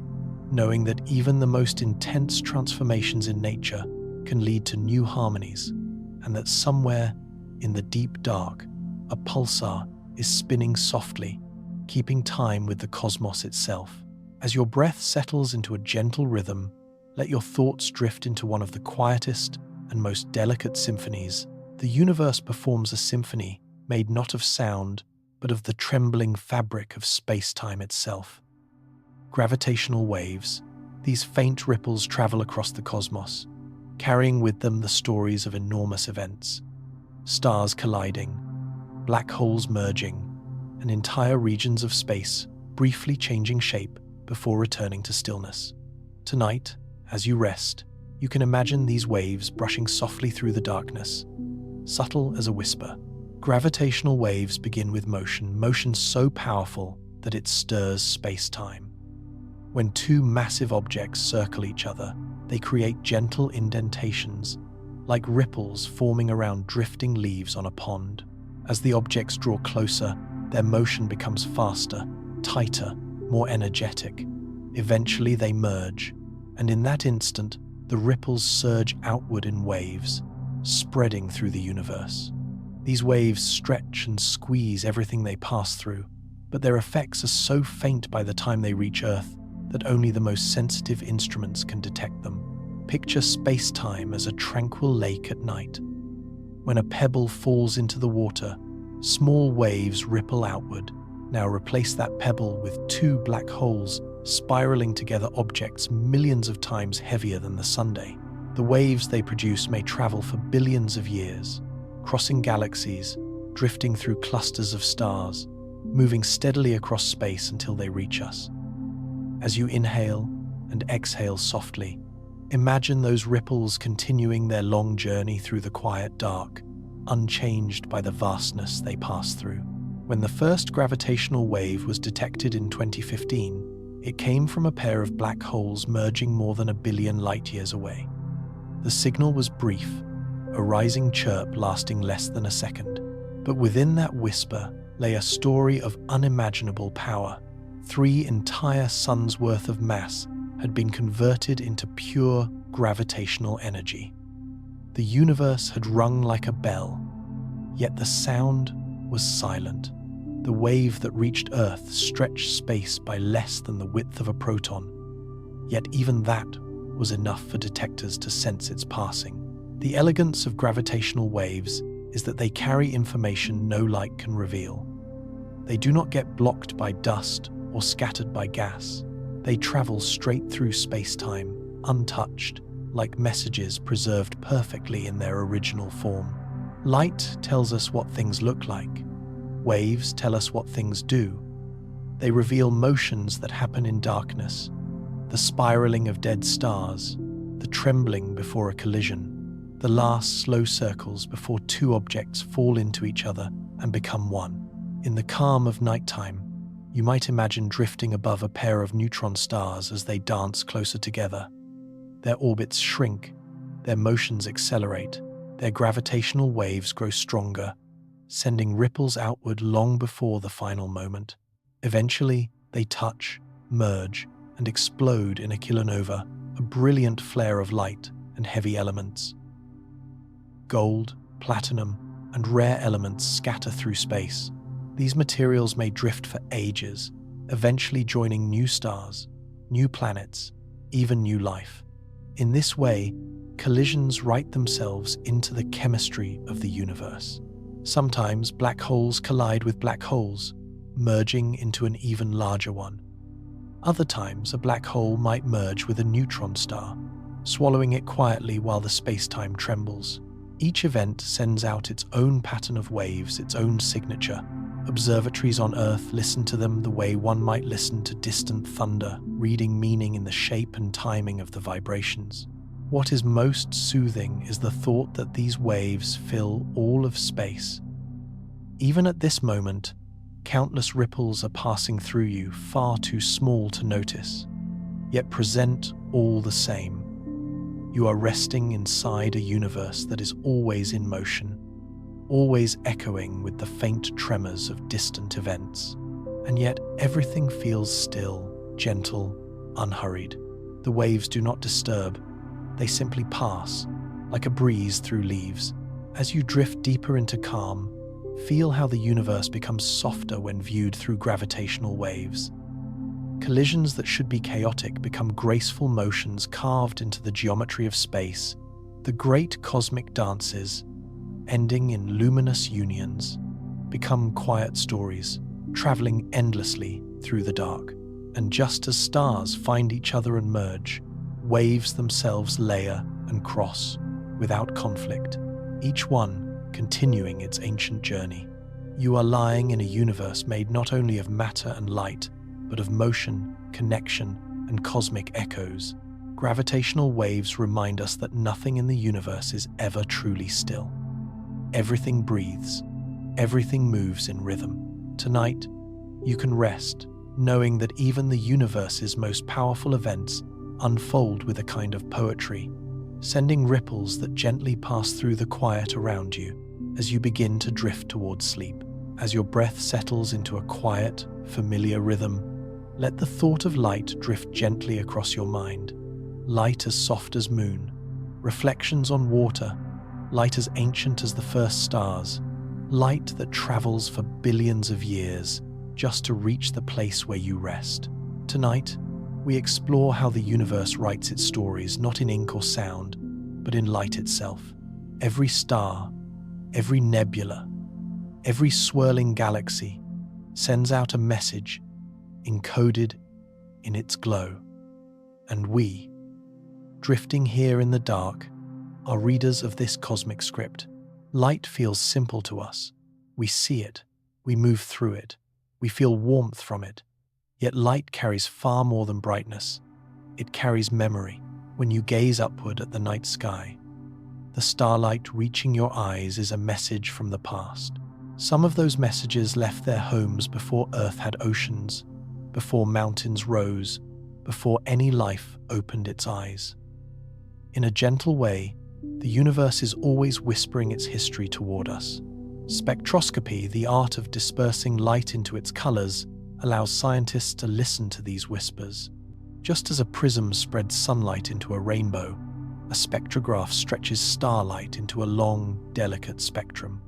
knowing that even the most intense transformations in nature can lead to new harmonies, and that somewhere in the deep dark, a pulsar is spinning softly, keeping time with the cosmos itself. As your breath settles into a gentle rhythm, let your thoughts drift into one of the quietest and most delicate symphonies. The universe performs a symphony made not of sound, but of the trembling fabric of space-time itself. Gravitational waves, these faint ripples travel across the cosmos, carrying with them the stories of enormous events. Stars colliding, black holes merging, and entire regions of space briefly changing shape before returning to stillness. Tonight, as you rest, you can imagine these waves brushing softly through the darkness, subtle as a whisper. Gravitational waves begin with motion so powerful that it stirs space-time. When two massive objects circle each other, they create gentle indentations, like ripples forming around drifting leaves on a pond. As the objects draw closer, their motion becomes faster, tighter, more energetic. Eventually they merge, and in that instant, the ripples surge outward in waves, spreading through the universe. These waves stretch and squeeze everything they pass through, but their effects are so faint by the time they reach Earth that only the most sensitive instruments can detect them. Picture space-time as a tranquil lake at night. When a pebble falls into the water, small waves ripple outward. Now replace that pebble with two black holes spiraling together, objects millions of times heavier than the Sunday. The waves they produce may travel for billions of years, crossing galaxies, drifting through clusters of stars, moving steadily across space until they reach us. As you inhale and exhale softly, imagine those ripples continuing their long journey through the quiet dark, unchanged by the vastness they pass through. When the first gravitational wave was detected in 2015, it came from a pair of black holes merging more than 1 billion light-years away. The signal was brief, a rising chirp lasting less than a second. But within that whisper lay a story of unimaginable power. 3 entire suns' worth of mass had been converted into pure gravitational energy. The universe had rung like a bell, yet the sound was silent. The wave that reached Earth stretched space by less than the width of a proton, yet even that was enough for detectors to sense its passing. The elegance of gravitational waves is that they carry information no light can reveal. They do not get blocked by dust or scattered by gas. They travel straight through space-time, untouched, like messages preserved perfectly in their original form. Light tells us what things look like. Waves tell us what things do. They reveal motions that happen in darkness, the spiraling of dead stars, the trembling before a collision, the last slow circles before two objects fall into each other and become one. In the calm of nighttime, you might imagine drifting above a pair of neutron stars as they dance closer together. Their orbits shrink, their motions accelerate, their gravitational waves grow stronger, sending ripples outward long before the final moment. Eventually, they touch, merge, and explode in a kilonova, a brilliant flare of light and heavy elements. Gold, platinum, and rare elements scatter through space. These materials may drift for ages, eventually joining new stars, new planets, even new life. In this way, collisions write themselves into the chemistry of the universe. Sometimes black holes collide with black holes, merging into an even larger one. Other times, a black hole might merge with a neutron star, swallowing it quietly while the space-time trembles. Each event sends out its own pattern of waves, its own signature. Observatories on Earth listen to them the way one might listen to distant thunder, reading meaning in the shape and timing of the vibrations. What is most soothing is the thought that these waves fill all of space. Even at this moment, countless ripples are passing through you, far too small to notice, yet present all the same. You are resting inside a universe that is always in motion, always echoing with the faint tremors of distant events. And yet everything feels still, gentle, unhurried. The waves do not disturb, they simply pass, like a breeze through leaves. As you drift deeper into calm, feel how the universe becomes softer when viewed through gravitational waves. Collisions that should be chaotic become graceful motions carved into the geometry of space. The great cosmic dances, ending in luminous unions, become quiet stories, traveling endlessly through the dark. And just as stars find each other and merge, waves themselves layer and cross without conflict, each one continuing its ancient journey. You are lying in a universe made not only of matter and light, but of motion, connection, and cosmic echoes. Gravitational waves remind us that nothing in the universe is ever truly still. Everything breathes, everything moves in rhythm. Tonight, you can rest, knowing that even the universe's most powerful events unfold with a kind of poetry, sending ripples that gently pass through the quiet around you as you begin to drift towards sleep. As your breath settles into a quiet, familiar rhythm, let the thought of light drift gently across your mind. Light as soft as moon, reflections on water, light as ancient as the first stars, light that travels for billions of years just to reach the place where you rest. Tonight, we explore how the universe writes its stories not in ink or sound, but in light itself. Every star, every nebula, every swirling galaxy sends out a message encoded in its glow. And we, drifting here in the dark, are readers of this cosmic script. Light feels simple to us. We see it, we move through it, we feel warmth from it. Yet light carries far more than brightness. It carries memory. When you gaze upward at the night sky, the starlight reaching your eyes is a message from the past. Some of those messages left their homes before Earth had oceans, before mountains rose, before any life opened its eyes. In a gentle way, the universe is always whispering its history toward us. Spectroscopy, the art of dispersing light into its colors, allows scientists to listen to these whispers. Just as a prism spreads sunlight into a rainbow, a spectrograph stretches starlight into a long, delicate spectrum.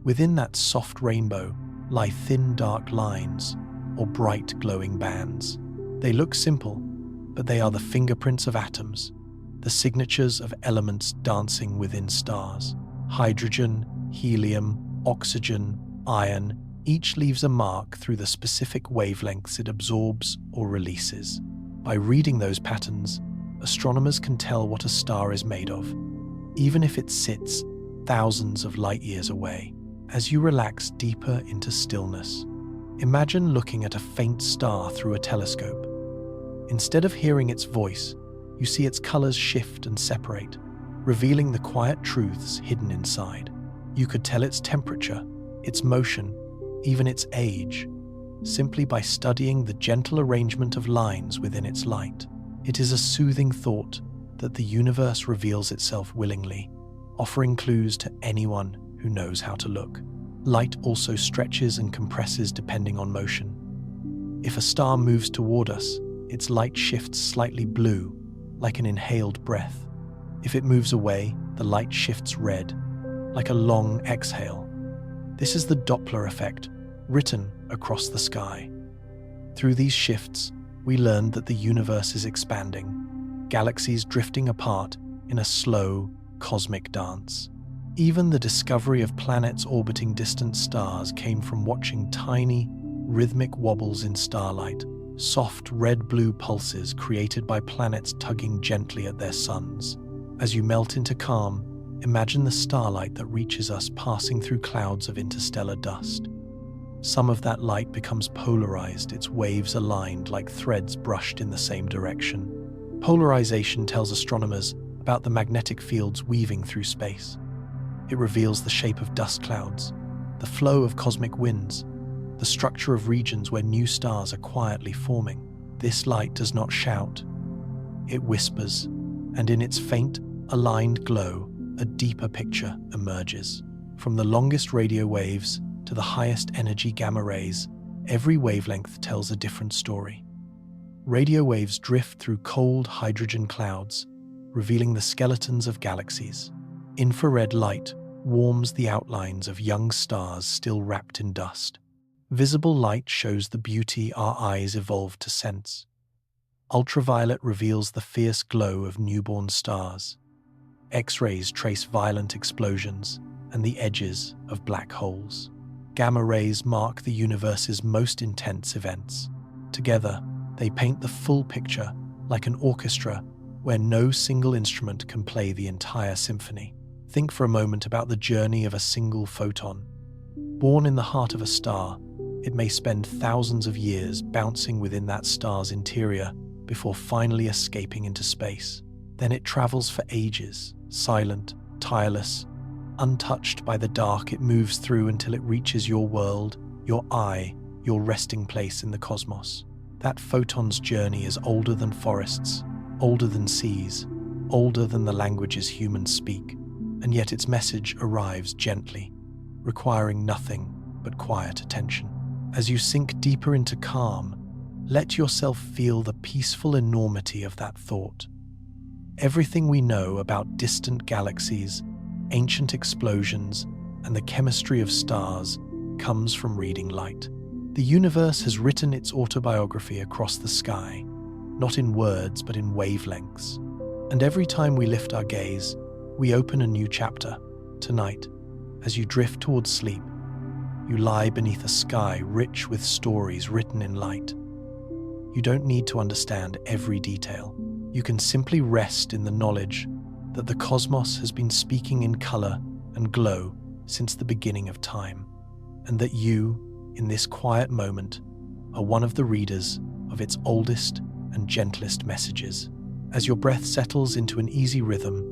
Within that soft rainbow lie thin, dark lines, or bright, glowing bands. They look simple, but they are the fingerprints of atoms, the signatures of elements dancing within stars. Hydrogen, helium, oxygen, iron, each leaves a mark through the specific wavelengths it absorbs or releases. By reading those patterns, astronomers can tell what a star is made of, even if it sits thousands of light years away. As you relax deeper into stillness, imagine looking at a faint star through a telescope. Instead of hearing its voice, you see its colors shift and separate, revealing the quiet truths hidden inside. You could tell its temperature, its motion, even its age, simply by studying the gentle arrangement of lines within its light. It is a soothing thought that the universe reveals itself willingly, offering clues to anyone who knows how to look. Light also stretches and compresses depending on motion. If a star moves toward us, its light shifts slightly blue, like an inhaled breath. If it moves away, the light shifts red, like a long exhale. This is the Doppler effect, written across the sky. Through these shifts, we learned that the universe is expanding, galaxies drifting apart in a slow, cosmic dance. Even the discovery of planets orbiting distant stars came from watching tiny, rhythmic wobbles in starlight, soft red-blue pulses created by planets tugging gently at their suns. As you melt into calm, imagine the starlight that reaches us passing through clouds of interstellar dust. Some of that light becomes polarized, its waves aligned like threads brushed in the same direction. Polarization tells astronomers about the magnetic fields weaving through space. It reveals the shape of dust clouds, the flow of cosmic winds, the structure of regions where new stars are quietly forming. This light does not shout. It whispers, and in its faint, aligned glow, a deeper picture emerges. From the longest radio waves to the highest energy gamma rays, every wavelength tells a different story. Radio waves drift through cold hydrogen clouds, revealing the skeletons of galaxies. Infrared light warms the outlines of young stars still wrapped in dust. Visible light shows the beauty our eyes evolved to sense. Ultraviolet reveals the fierce glow of newborn stars. X-rays trace violent explosions and the edges of black holes. Gamma rays mark the universe's most intense events. Together, they paint the full picture like an orchestra where no single instrument can play the entire symphony. Think for a moment about the journey of a single photon. Born in the heart of a star, it may spend thousands of years bouncing within that star's interior before finally escaping into space. Then it travels for ages, silent, tireless, untouched by the dark it moves through until it reaches your world, your eye, your resting place in the cosmos. That photon's journey is older than forests, older than seas, older than the languages humans speak, and yet its message arrives gently, requiring nothing but quiet attention. As you sink deeper into calm, let yourself feel the peaceful enormity of that thought. Everything we know about distant galaxies, ancient explosions, and the chemistry of stars comes from reading light. The universe has written its autobiography across the sky, not in words but in wavelengths. And every time we lift our gaze, we open a new chapter. Tonight, as you drift towards sleep, you lie beneath a sky rich with stories written in light. You don't need to understand every detail. You can simply rest in the knowledge that the cosmos has been speaking in color and glow since the beginning of time, and that you, in this quiet moment, are one of the readers of its oldest and gentlest messages. As your breath settles into an easy rhythm,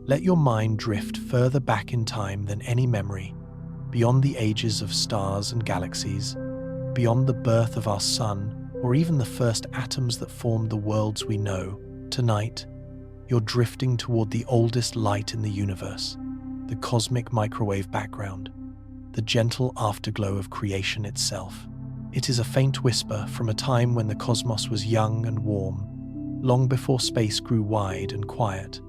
let your mind drift further back in time than any memory, beyond the ages of stars and galaxies, beyond the birth of our sun, or even the first atoms that formed the worlds we know. Tonight, you're drifting toward the oldest light in the universe, the cosmic microwave background, the gentle afterglow of creation itself. It is a faint whisper from a time when the cosmos was young and warm, long before space grew wide and quiet.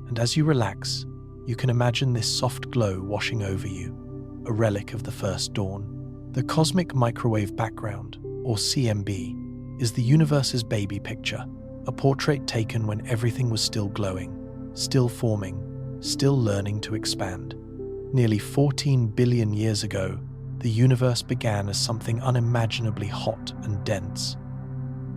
And as you relax, you can imagine this soft glow washing over you, a relic of the first dawn. The cosmic microwave background, or CMB, is the universe's baby picture, a portrait taken when everything was still glowing, still forming, still learning to expand. Nearly 14 billion years ago, the universe began as something unimaginably hot and dense.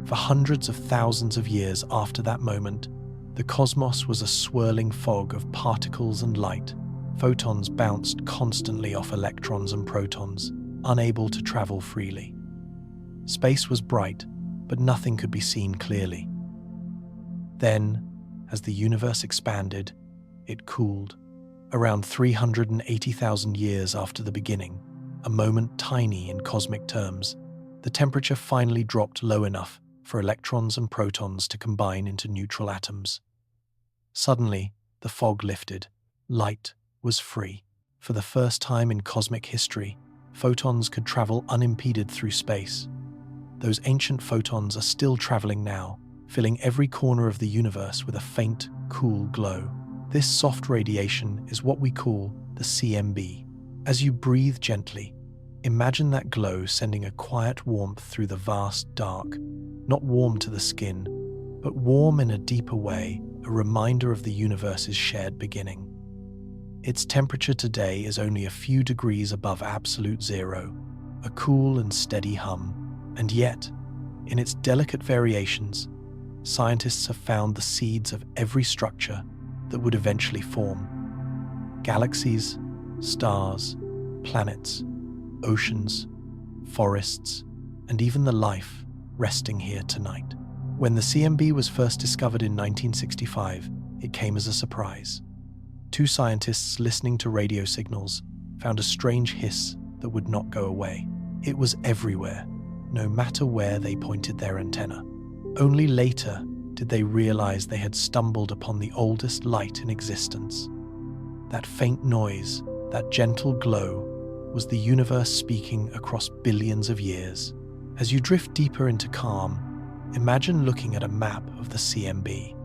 For hundreds of thousands of years after that moment, the cosmos was a swirling fog of particles and light. Photons bounced constantly off electrons and protons, unable to travel freely. Space was bright, but nothing could be seen clearly. Then, as the universe expanded, it cooled. Around 380,000 years after the beginning, a moment tiny in cosmic terms, the temperature finally dropped low enough for electrons and protons to combine into neutral atoms. Suddenly, the fog lifted. Light was free. For the first time in cosmic history, photons could travel unimpeded through space. Those ancient photons are still traveling now, filling every corner of the universe with a faint, cool glow. This soft radiation is what we call the CMB. As you breathe gently, imagine that glow sending a quiet warmth through the vast dark, not warm to the skin, but warm in a deeper way, a reminder of the universe's shared beginning. Its temperature today is only a few degrees above absolute zero, a cool and steady hum, and yet, in its delicate variations, scientists have found the seeds of every structure that would eventually form. Galaxies, stars, planets, oceans, forests, and even the life resting here tonight. When the CMB was first discovered in 1965, it came as a surprise. Two scientists listening to radio signals found a strange hiss that would not go away. It was everywhere, no matter where they pointed their antenna. Only later did they realize they had stumbled upon the oldest light in existence. That faint noise, that gentle glow, was the universe speaking across billions of years. As you drift deeper into calm, imagine looking at a map of the CMB.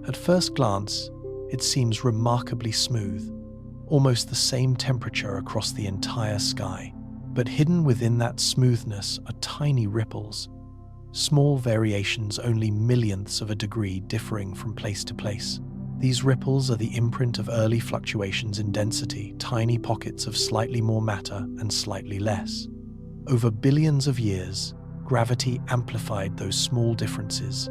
At first glance, it seems remarkably smooth, almost the same temperature across the entire sky. But hidden within that smoothness are tiny ripples, small variations only millionths of a degree differing from place to place. These ripples are the imprint of early fluctuations in density, tiny pockets of slightly more matter and slightly less. Over billions of years, gravity amplified those small differences,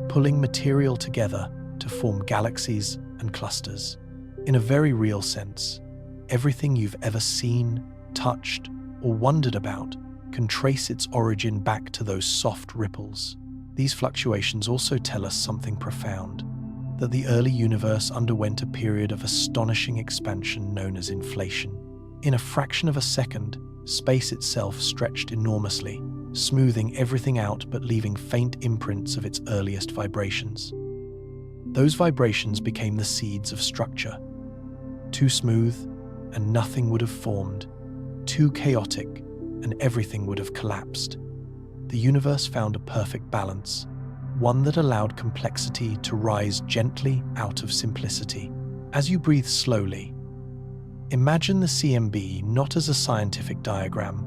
pulling material together to form galaxies and clusters. In a very real sense, everything you've ever seen, touched, or wondered about can trace its origin back to those soft ripples. These fluctuations also tell us something profound, that the early universe underwent a period of astonishing expansion known as inflation. In a fraction of a second, space itself stretched enormously, smoothing everything out but leaving faint imprints of its earliest vibrations. Those vibrations became the seeds of structure. Too smooth, and nothing would have formed. Too chaotic, and everything would have collapsed. The universe found a perfect balance, one that allowed complexity to rise gently out of simplicity. As you breathe slowly, imagine the CMB not as a scientific diagram,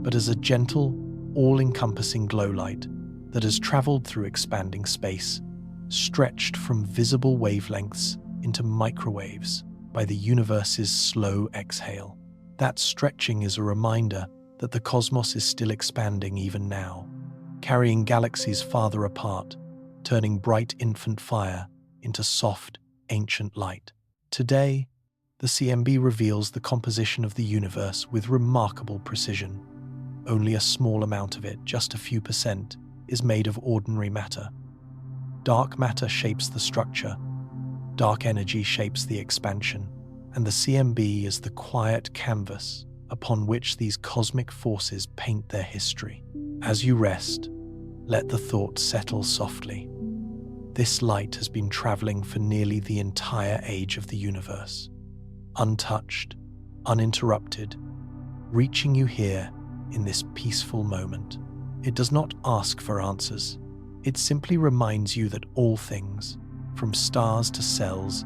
but as a gentle, all-encompassing glow light that has traveled through expanding space, stretched from visible wavelengths into microwaves by the universe's slow exhale. That stretching is a reminder that the cosmos is still expanding even now, carrying galaxies farther apart, turning bright infant fire into soft, ancient light. Today, the CMB reveals the composition of the universe with remarkable precision. Only a small amount of it, just a few percent, is made of ordinary matter. Dark matter shapes the structure, dark energy shapes the expansion, and the CMB is the quiet canvas upon which these cosmic forces paint their history. As you rest, let the thought settle softly. This light has been traveling for nearly the entire age of the universe, untouched, uninterrupted, reaching you here in this peaceful moment. It does not ask for answers. It simply reminds you that all things, from stars to cells,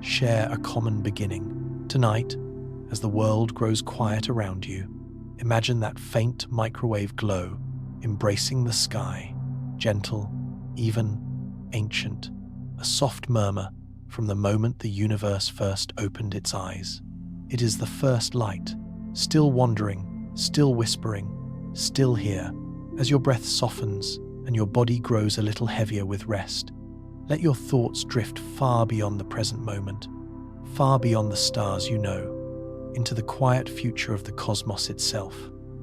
share a common beginning. Tonight, as the world grows quiet around you, imagine that faint microwave glow embracing the sky, gentle, even, ancient, a soft murmur from the moment the universe first opened its eyes. It is the first light, still wandering, still whispering, still here. As your breath softens and your body grows a little heavier with rest, let your thoughts drift far beyond the present moment, far beyond the stars you know, into the quiet future of the cosmos itself.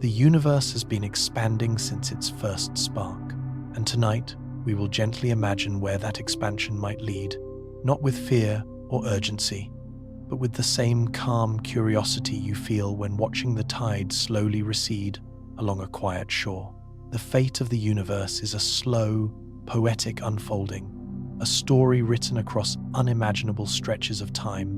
The universe has been expanding since its first spark, and tonight we will gently imagine where that expansion might lead, not with fear or urgency, but with the same calm curiosity you feel when watching the tide slowly recede along a quiet shore. The fate of the universe is a slow, poetic unfolding, a story written across unimaginable stretches of time,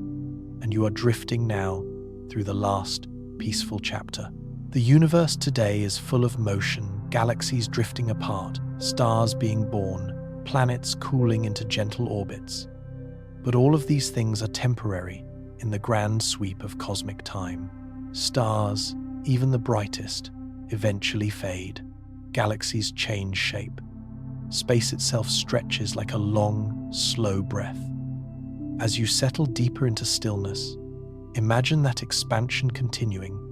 and you are drifting now through the last, peaceful chapter. The universe today is full of motion, galaxies drifting apart, stars being born, planets cooling into gentle orbits. But all of these things are temporary in the grand sweep of cosmic time. Stars, even the brightest, eventually fade. Galaxies change shape. Space itself stretches like a long, slow breath. As you settle deeper into stillness, imagine that expansion continuing,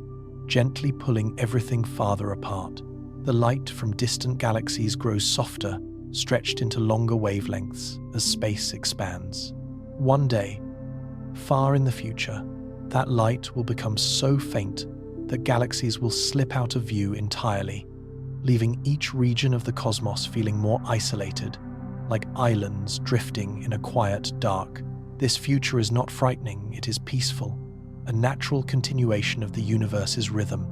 gently pulling everything farther apart. The light from distant galaxies grows softer, stretched into longer wavelengths as space expands. One day, far in the future, that light will become so faint that galaxies will slip out of view entirely, leaving each region of the cosmos feeling more isolated, like islands drifting in a quiet dark. This future is not frightening, it is peaceful, a natural continuation of the universe's rhythm.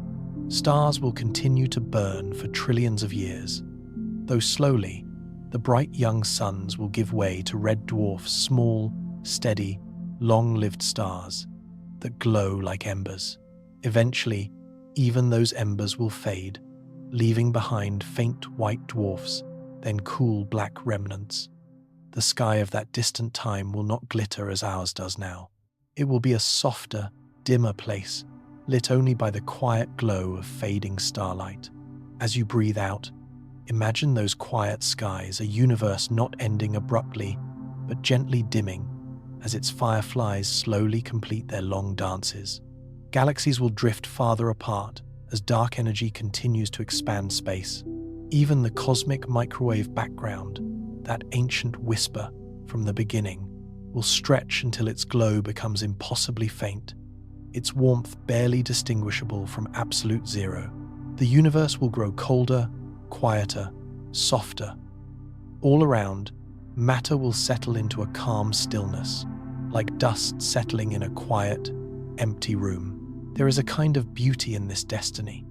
Stars will continue to burn for trillions of years. Though slowly, the bright young suns will give way to red dwarfs, small, steady, long-lived stars that glow like embers. Eventually, even those embers will fade, leaving behind faint white dwarfs, then cool black remnants. The sky of that distant time will not glitter as ours does now. It will be a softer, dimmer place, lit only by the quiet glow of fading starlight. As you breathe out, imagine those quiet skies, a universe not ending abruptly, but gently dimming as its fireflies slowly complete their long dances. Galaxies will drift farther apart as dark energy continues to expand space. Even the cosmic microwave background, that ancient whisper from the beginning, will stretch until its glow becomes impossibly faint, its warmth barely distinguishable from absolute zero. The universe will grow colder, quieter, softer. All around, matter will settle into a calm stillness, like dust settling in a quiet, empty room. There is a kind of beauty in this destiny,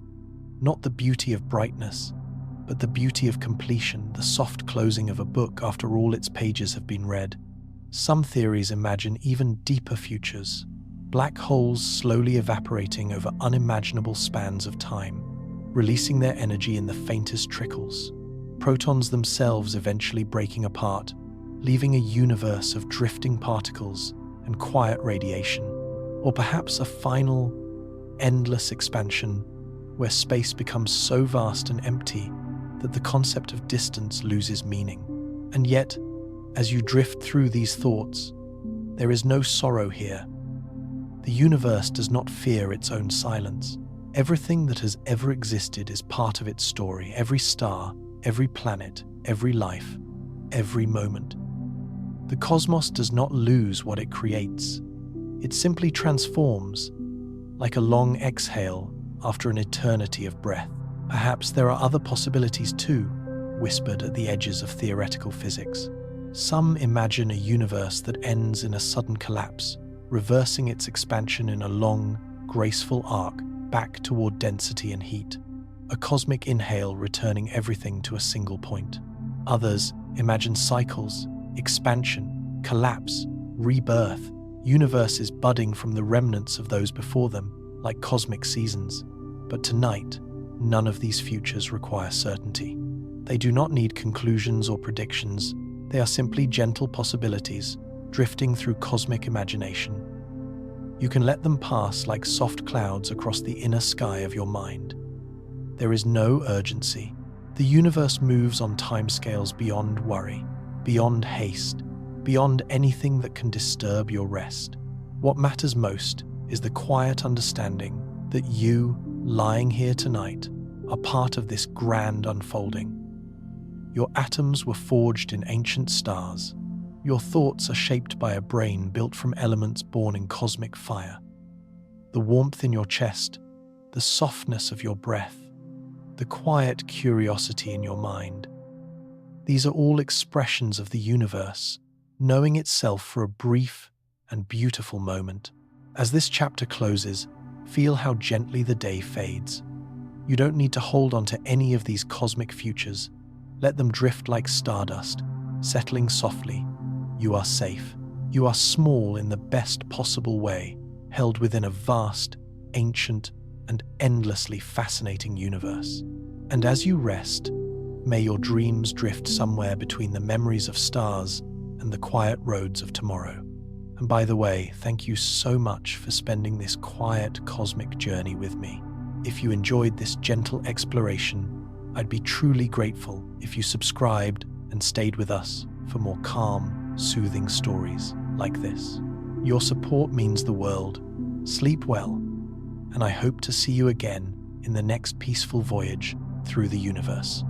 not the beauty of brightness, but the beauty of completion, the soft closing of a book after all its pages have been read. Some theories imagine even deeper futures, black holes slowly evaporating over unimaginable spans of time, releasing their energy in the faintest trickles, protons themselves eventually breaking apart, leaving a universe of drifting particles and quiet radiation, or perhaps a final, endless expansion where space becomes so vast and empty that the concept of distance loses meaning. And yet, as you drift through these thoughts, there is no sorrow here. The universe does not fear its own silence. Everything that has ever existed is part of its story. Every star, every planet, every life, every moment. The cosmos does not lose what it creates. It simply transforms, like a long exhale after an eternity of breath. Perhaps there are other possibilities too, whispered at the edges of theoretical physics. Some imagine a universe that ends in a sudden collapse, reversing its expansion in a long, graceful arc back toward density and heat, a cosmic inhale returning everything to a single point. Others imagine cycles, expansion, collapse, rebirth, universes budding from the remnants of those before them, like cosmic seasons. But tonight, none of these futures require certainty. They do not need conclusions or predictions. They are simply gentle possibilities, drifting through cosmic imagination. You can let them pass like soft clouds across the inner sky of your mind. There is no urgency. The universe moves on timescales beyond worry, beyond haste, beyond anything that can disturb your rest. What matters most is the quiet understanding that you, lying here tonight, are part of this grand unfolding. Your atoms were forged in ancient stars. Your thoughts are shaped by a brain built from elements born in cosmic fire. The warmth in your chest, the softness of your breath, the quiet curiosity in your mind. These are all expressions of the universe, knowing itself for a brief and beautiful moment. As this chapter closes, feel how gently the day fades. You don't need to hold on to any of these cosmic futures. Let them drift like stardust, settling softly. You are safe. You are small in the best possible way, held within a vast, ancient, and endlessly fascinating universe. And as you rest, may your dreams drift somewhere between the memories of stars and the quiet roads of tomorrow. And by the way, thank you so much for spending this quiet cosmic journey with me. If you enjoyed this gentle exploration, I'd be truly grateful if you subscribed and stayed with us for more calm, soothing stories like this. Your support means the world. Sleep well, and I hope to see you again in the next peaceful voyage through the universe.